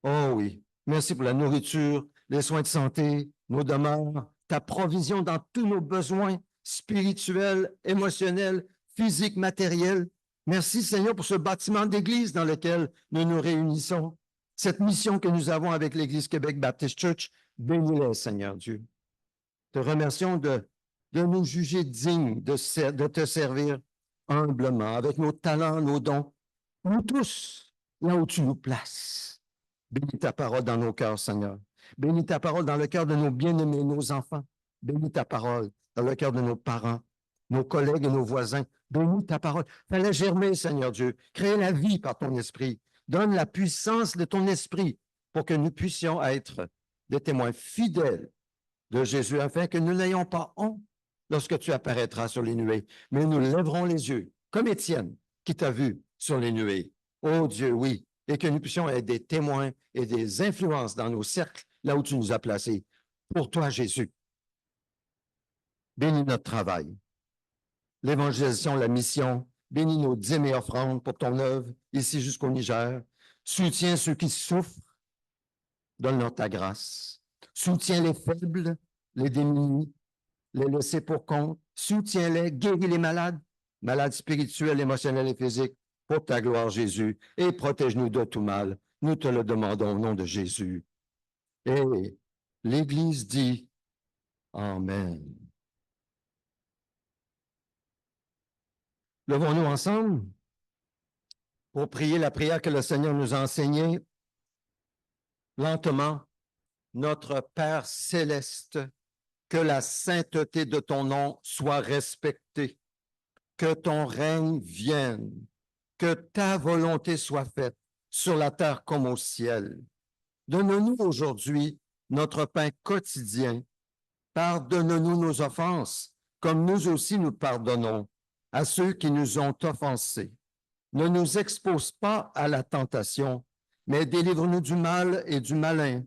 Oh oui, merci pour la nourriture, les soins de santé, nos demeures, ta provision dans tous nos besoins spirituels, émotionnels, physiques, matériels. Merci Seigneur pour ce bâtiment d'église dans lequel nous nous réunissons. Cette mission que nous avons avec l'Église Québec Baptist Church, bénis-les, Seigneur Dieu. Te remercions de nous juger dignes de te servir humblement, avec nos talents, nos dons, nous tous, là où tu nous places. Bénis ta parole dans nos cœurs, Seigneur. Bénis ta parole dans le cœur de nos bien-aimés, nos enfants. Bénis ta parole dans le cœur de nos parents, nos collègues et nos voisins. Bénis ta parole. Fais-la germer, Seigneur Dieu. Crée la vie par ton esprit. Donne la puissance de ton esprit pour que nous puissions être des témoins fidèles de Jésus, afin que nous n'ayons pas honte lorsque tu apparaîtras sur les nuées, mais nous lèverons les yeux, comme Étienne, qui t'a vu sur les nuées. Oh Dieu, oui, et que nous puissions être des témoins et des influences dans nos cercles, là où tu nous as placés. Pour toi, Jésus. Bénis notre travail, l'évangélisation, la mission. Bénis nos dîmes et offrandes pour ton œuvre, ici jusqu'au Niger. Soutiens ceux qui souffrent. Donne-leur ta grâce. Soutiens les faibles, les démunis, les laissés pour compte. Soutiens-les, guéris les malades, malades spirituels, émotionnels et physiques, pour ta gloire, Jésus. Et protège-nous de tout mal. Nous te le demandons au nom de Jésus. Et l'Église dit Amen. Levons-nous ensemble pour prier la prière que le Seigneur nous a enseignée lentement. Notre Père céleste, que la sainteté de ton nom soit respectée, que ton règne vienne, que ta volonté soit faite sur la terre comme au ciel. Donne-nous aujourd'hui notre pain quotidien. Pardonne-nous nos offenses, comme nous aussi nous pardonnons à ceux qui nous ont offensés. Ne nous expose pas à la tentation, mais délivre-nous du mal et du malin,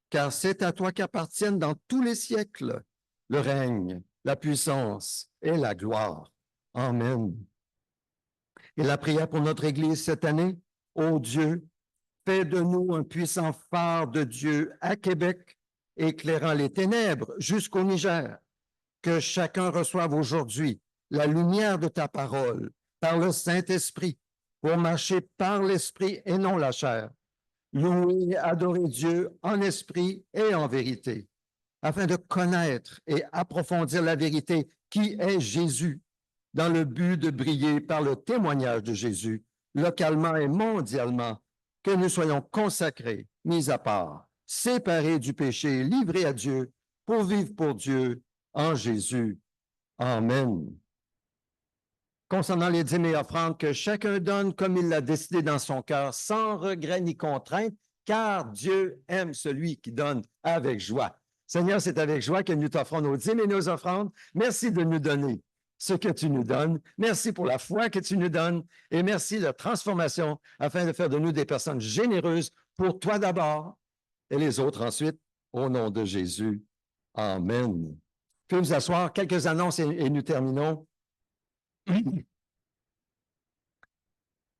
car c'est à toi qu'appartiennent dans tous les siècles le règne, la puissance et la gloire. Amen. Et la prière pour notre Église cette année, ô Dieu, fais de nous un puissant phare de Dieu à Québec, éclairant les ténèbres jusqu'au Niger. Que chacun reçoive aujourd'hui la lumière de ta parole par le Saint-Esprit pour marcher par l'Esprit et non la chair. Louer et adorer Dieu en esprit et en vérité, afin de connaître et approfondir la vérité qui est Jésus, dans le but de briller par le témoignage de Jésus, localement et mondialement, que nous soyons consacrés, mis à part, séparés du péché, livrés à Dieu, pour vivre pour Dieu en Jésus. Amen. Concernant les dîmes et offrandes, que chacun donne comme il l'a décidé dans son cœur, sans regret ni contrainte, car Dieu aime celui qui donne avec joie. Seigneur, c'est avec joie que nous t'offrons nos dîmes et nos offrandes. Merci de nous donner ce que tu nous donnes. Merci pour la foi que tu nous donnes et merci de la transformation afin de faire de nous des personnes généreuses pour toi d'abord et les autres ensuite, au nom de Jésus. Amen. Puis vous asseoir, quelques annonces et nous terminons.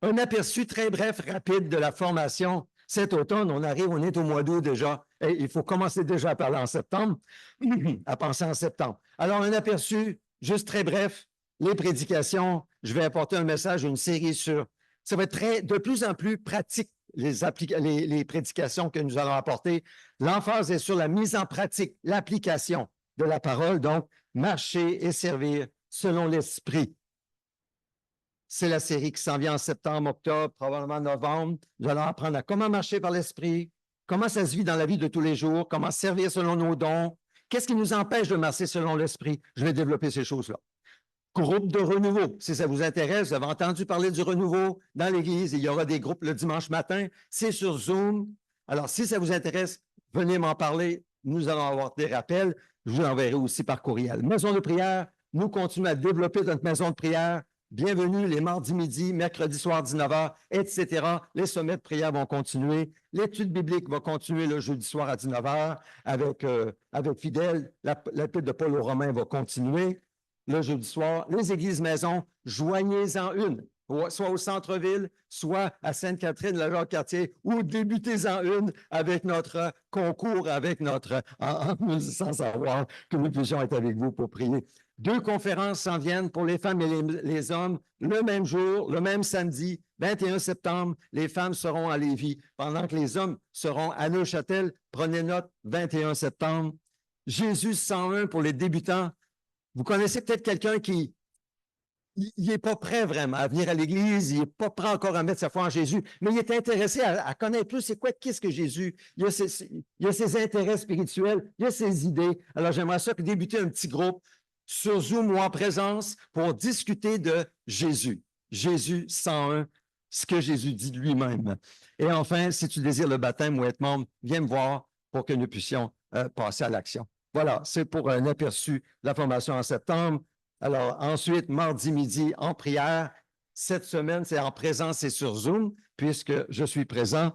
Un aperçu très bref, rapide de la formation. Cet automne, on est au mois d'août déjà. Et il faut commencer déjà à parler en septembre, à penser en septembre. Alors, un aperçu, juste très bref, les prédications. Je vais apporter un message, une série sur... Ça va être de plus en plus pratique, les prédications que nous allons apporter. L'emphase est sur la mise en pratique, l'application de la parole. Donc, marcher et servir selon l'esprit. C'est la série qui s'en vient en septembre, octobre, probablement novembre. Nous allons apprendre à comment marcher par l'esprit, comment ça se vit dans la vie de tous les jours, comment servir selon nos dons. Qu'est-ce qui nous empêche de marcher selon l'esprit? Je vais développer ces choses-là. Groupe de renouveau. Si ça vous intéresse, vous avez entendu parler du renouveau dans l'Église. Il y aura des groupes le dimanche matin. C'est sur Zoom. Alors, si ça vous intéresse, venez m'en parler. Nous allons avoir des rappels. Je vous enverrai aussi par courriel. Maison de prière. Nous continuons à développer notre maison de prière. Bienvenue les mardis midi, mercredi soir 19h, etc. Les sommets de prière vont continuer. L'étude biblique va continuer le jeudi soir à 19h avec Fidèle. L'épître de Paul aux Romains va continuer le jeudi soir. Les églises maisons, joignez-en une, soit au centre-ville, soit à Sainte-Catherine, la Jacques-Cartier, ou débutez-en une avec notre concours, sans savoir que nous puissions être avec vous pour prier. 2 conférences s'en viennent pour les femmes et les hommes le même jour, le même samedi, 21 septembre. Les femmes seront à Lévis, pendant que les hommes seront à Neuchâtel. Prenez note, 21 septembre. Jésus 101 pour les débutants. Vous connaissez peut-être quelqu'un qui n'est pas prêt vraiment à venir à l'Église, il n'est pas prêt encore à mettre sa foi en Jésus, mais il est intéressé à connaître plus qu'est-ce que Jésus. Il a ses intérêts spirituels, il a ses idées. Alors, j'aimerais ça que débuter un petit groupe sur Zoom ou en présence pour discuter de Jésus. Jésus 101, ce que Jésus dit de lui-même. Et enfin, si tu désires le baptême ou être membre, viens me voir pour que nous puissions passer à l'action. Voilà, c'est pour un aperçu de la formation en septembre. Alors, ensuite, mardi midi en prière. Cette semaine, c'est en présence et sur Zoom, puisque je suis présent.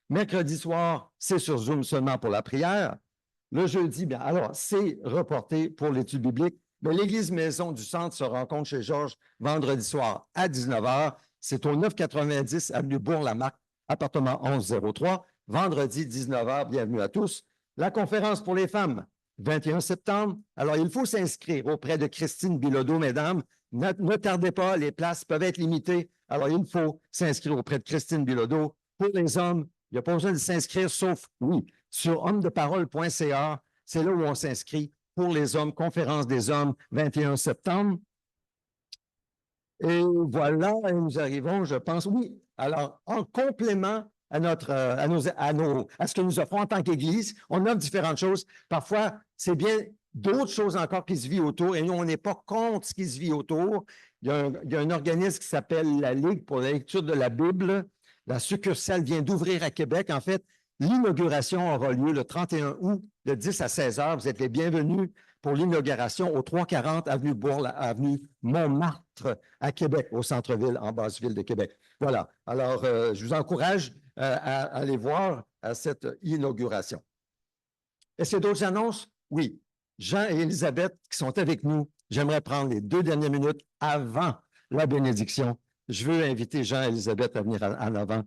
Mercredi soir, c'est sur Zoom seulement pour la prière. Le jeudi, bien, alors, c'est reporté pour l'étude biblique. Mais l'Église Maison du Centre se rencontre chez Georges vendredi soir à 19h. C'est au 990 avenue Bourg-Lamarque, appartement 1103. Vendredi, 19h. Bienvenue à tous. La conférence pour les femmes, 21 septembre. Alors, il faut s'inscrire auprès de Christine Bilodeau, mesdames. Ne tardez pas, les places peuvent être limitées. Alors, il faut s'inscrire auprès de Christine Bilodeau. Pour les hommes, il n'y a pas besoin de s'inscrire, sauf, oui, sur hommedeparole.ca. C'est là où on s'inscrit. Pour les hommes, conférence des hommes, 21 septembre. Et voilà, et nous arrivons, je pense, oui. Alors, en complément à ce que nous offrons en tant qu'Église, on offre différentes choses. Parfois, c'est bien d'autres choses encore qui se vivent autour, et nous, on n'est pas contre ce qui se vit autour. il y a un organisme qui s'appelle la Ligue pour la lecture de la Bible. La succursale vient d'ouvrir à Québec. En fait, l'inauguration aura lieu le 31 août de 10 à 16 heures. Vous êtes les bienvenus pour l'inauguration au 340 avenue Montmartre à Québec, au centre-ville, en basse-ville de Québec. Voilà. Alors, je vous encourage à aller voir à cette inauguration. Est-ce qu'il y a d'autres annonces? Oui. Jean et Élisabeth qui sont avec nous, j'aimerais prendre les 2 dernières minutes avant la bénédiction. Je veux inviter Jean et Élisabeth à venir en avant,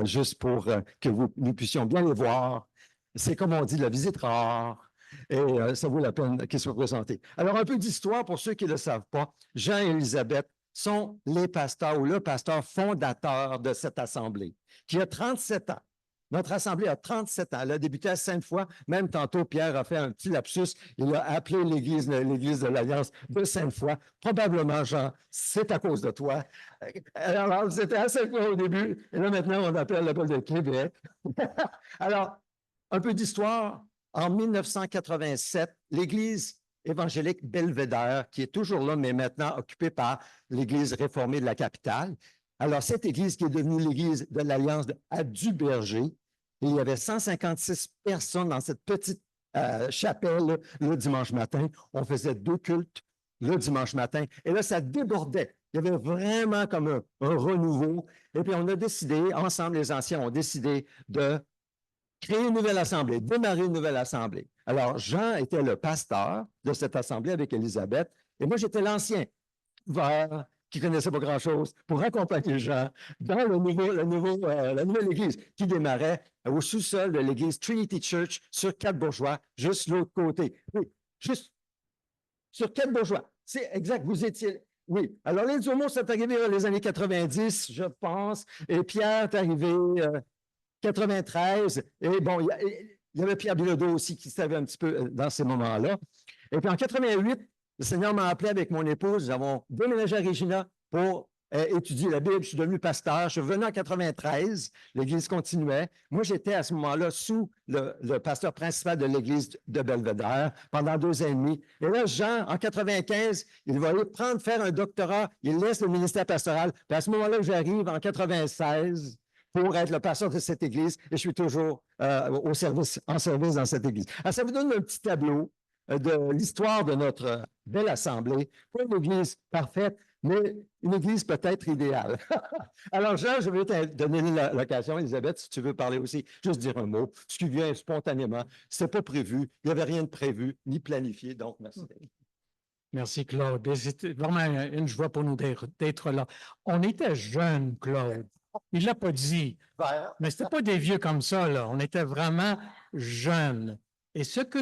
juste pour que nous puissions bien les voir. C'est comme on dit, la visite rare. Et ça vaut la peine qu'ils soient présentés. Alors, un peu d'histoire pour ceux qui ne le savent pas. Jean et Élisabeth sont les pasteurs ou le pasteur fondateur de cette assemblée, qui a 37 ans. Notre assemblée a 37 ans. Elle a débuté à Sainte-Foy. Même tantôt, Pierre a fait un petit lapsus. Il a appelé l'Église de l'Alliance de Sainte-Foy. Probablement, Jean, c'est à cause de toi. Alors, c'était à Sainte-Foy au début. Et là, maintenant, on appelle l'appel de Québec. Alors, un peu d'histoire. En 1987, l'Église évangélique Belvédère, qui est toujours là, mais maintenant occupée par l'Église réformée de la capitale. Alors, cette Église qui est devenue l'Église de l'Alliance à Duberger, il y avait 156 personnes dans cette petite chapelle le dimanche matin. On faisait 2 cultes le dimanche matin. Et là, ça débordait. Il y avait vraiment comme un renouveau. Et puis, on a décidé, ensemble, les anciens ont décidé de créer une nouvelle assemblée, démarrer une nouvelle assemblée. Alors, Jean était le pasteur de cette assemblée avec Élisabeth. Et moi, j'étais l'ancien vert qui ne connaissait pas grand-chose pour accompagner Jean dans la nouvelle église qui démarrait au sous-sol de l'église Trinity Church sur Quatre-Bourgeois, juste l'autre côté. Oui, juste sur Quatre-Bourgeois. C'est exact, vous étiez... Oui. Alors, les Duomo sont arrivés dans les années 90, je pense, et Pierre est arrivé 93. Et bon, il y avait Pierre Bilodeau aussi qui savait un petit peu dans ces moments-là. Et puis en 88, le Seigneur m'a appelé avec mon épouse. Nous avons déménagé à Regina pour étudier la Bible. Je suis devenu pasteur. Je suis venu en 93. L'Église continuait. Moi, j'étais à ce moment-là sous le pasteur principal de l'Église de Belvédère pendant 2 ans et demi. Et là, Jean, en 95, il va aller faire un doctorat. Il laisse le ministère pastoral. Puis à ce moment-là, j'arrive en 96 pour être le pasteur de cette Église. Et je suis toujours en service dans cette Église. Alors, ça vous donne un petit tableau de l'histoire de notre belle assemblée. Pas une Église parfaite, mais une Église peut-être idéale. Alors, Jean, je vais te donner l'occasion, Élisabeth, si tu veux parler aussi, juste dire un mot, ce qui vient spontanément. Ce n'est pas prévu, il n'y avait rien de prévu, ni planifié, donc merci.
Merci, Claude. C'était vraiment une joie pour nous d'être là. On était jeunes, Claude. Il ne l'a pas dit, mais ce n'était pas des vieux comme ça, là. On était vraiment jeunes. Et ce que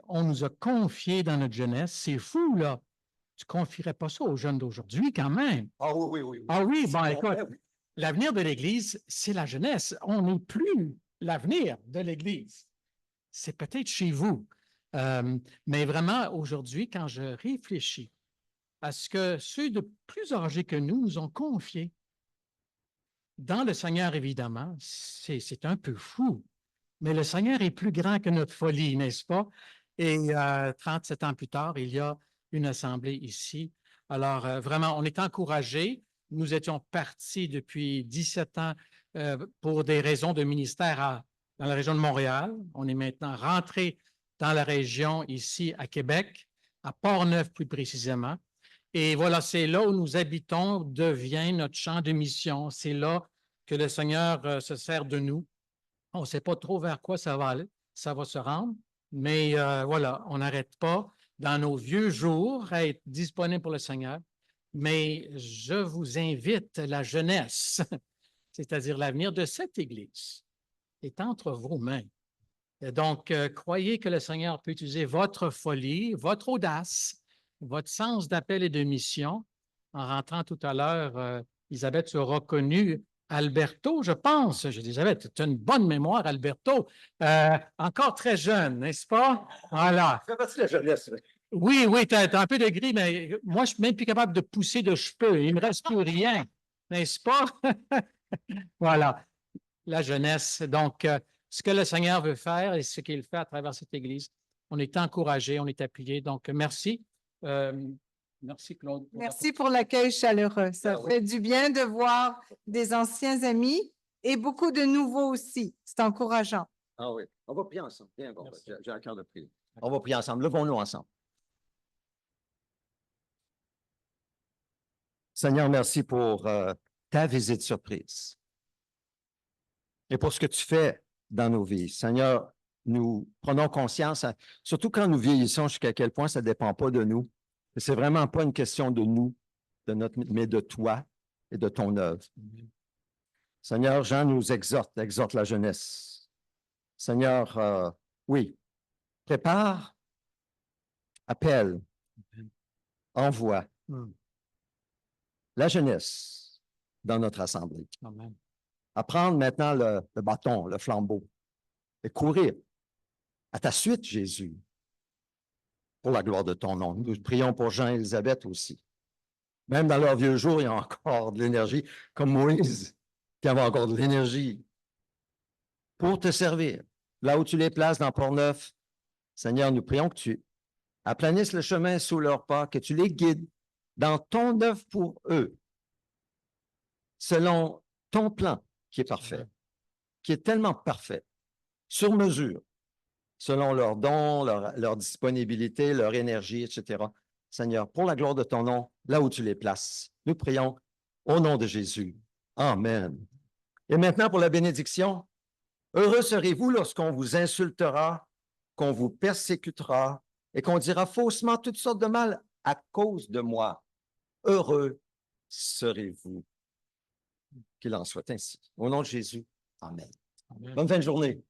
on nous a confié dans notre jeunesse, c'est fou, là. Tu ne confierais pas ça aux jeunes d'aujourd'hui, quand même.
Ah oui, oui, oui.
Ah oui, bon, écoute, l'avenir de l'Église, c'est la jeunesse. On n'est plus l'avenir de l'Église. C'est peut-être chez vous. Mais vraiment, aujourd'hui, quand je réfléchis à ce que ceux de plus âgés que nous ont confié, dans le Seigneur, évidemment, c'est un peu fou. Mais le Seigneur est plus grand que notre folie, n'est-ce pas? Et 37 ans plus tard, il y a une assemblée ici. Alors, vraiment, on est encouragés. Nous étions partis depuis 17 ans pour des raisons de ministère dans la région de Montréal. On est maintenant rentré dans la région ici à Québec, à Port-Neuf plus précisément. Et voilà, c'est là où nous habitons devient notre champ de mission. C'est là que le Seigneur se sert de nous. On ne sait pas trop vers quoi ça va aller, ça va se rendre, mais voilà, on n'arrête pas dans nos vieux jours à être disponible pour le Seigneur. Mais je vous invite, la jeunesse, c'est-à-dire l'avenir de cette Église, est entre vos mains. Et donc, croyez que le Seigneur peut utiliser votre folie, votre audace, votre sens d'appel et de mission. En rentrant tout à l'heure, Isabelle, tu auras connu Alberto, je pense. Je dis, Isabelle, tu as une bonne mémoire, Alberto. Encore très jeune, n'est-ce pas? Voilà.
Ça fait partie de la jeunesse.
Oui, oui, tu as un peu de gris, mais moi, je ne suis même plus capable de pousser de cheveux. Il ne me reste plus rien, n'est-ce pas? Voilà, la jeunesse. Donc, ce que le Seigneur veut faire et ce qu'il fait à travers cette Église, on est encouragé, on est appuyé. Donc, merci. Merci, Claude.
Merci pour l'accueil chaleureux. Ça
Ah oui.
fait du bien de voir des anciens amis et beaucoup de nouveaux aussi. C'est encourageant.
Ah oui, on va prier ensemble. Viens, bon,
Merci.
j'ai un cœur de prier. On va prier ensemble. Levons-nous ensemble. Seigneur, merci pour ta visite surprise et pour ce que tu fais dans nos vies. Seigneur, nous prenons conscience, surtout quand nous vieillissons, jusqu'à quel point ça ne dépend pas de nous. C'est vraiment pas une question de nous, mais de toi et de ton œuvre. Seigneur, Jean nous exhorte la jeunesse. Seigneur, oui, prépare, appelle, envoie la jeunesse dans notre assemblée.
Amen.
À prendre maintenant le bâton, le flambeau, et courir à ta suite, Jésus, pour la gloire de ton nom. Nous prions pour Jean et Élisabeth aussi. Même dans leurs vieux jours, il y a encore de l'énergie, comme Moïse, qui avait encore de l'énergie pour te servir. Là où tu les places dans Port-Neuf, Seigneur, nous prions que tu aplanisses le chemin sous leurs pas, que tu les guides dans ton œuvre pour eux, selon ton plan qui est parfait, qui est tellement parfait, sur mesure, selon leurs dons, leur disponibilité, leur énergie, etc. Seigneur, pour la gloire de ton nom, là où tu les places, nous prions au nom de Jésus. Amen. Et maintenant pour la bénédiction. Heureux serez-vous lorsqu'on vous insultera, qu'on vous persécutera et qu'on dira faussement toutes sortes de mal à cause de moi. Heureux serez-vous. Qu'il en soit ainsi. Au nom de Jésus. Amen.
Amen.
Bonne fin de journée.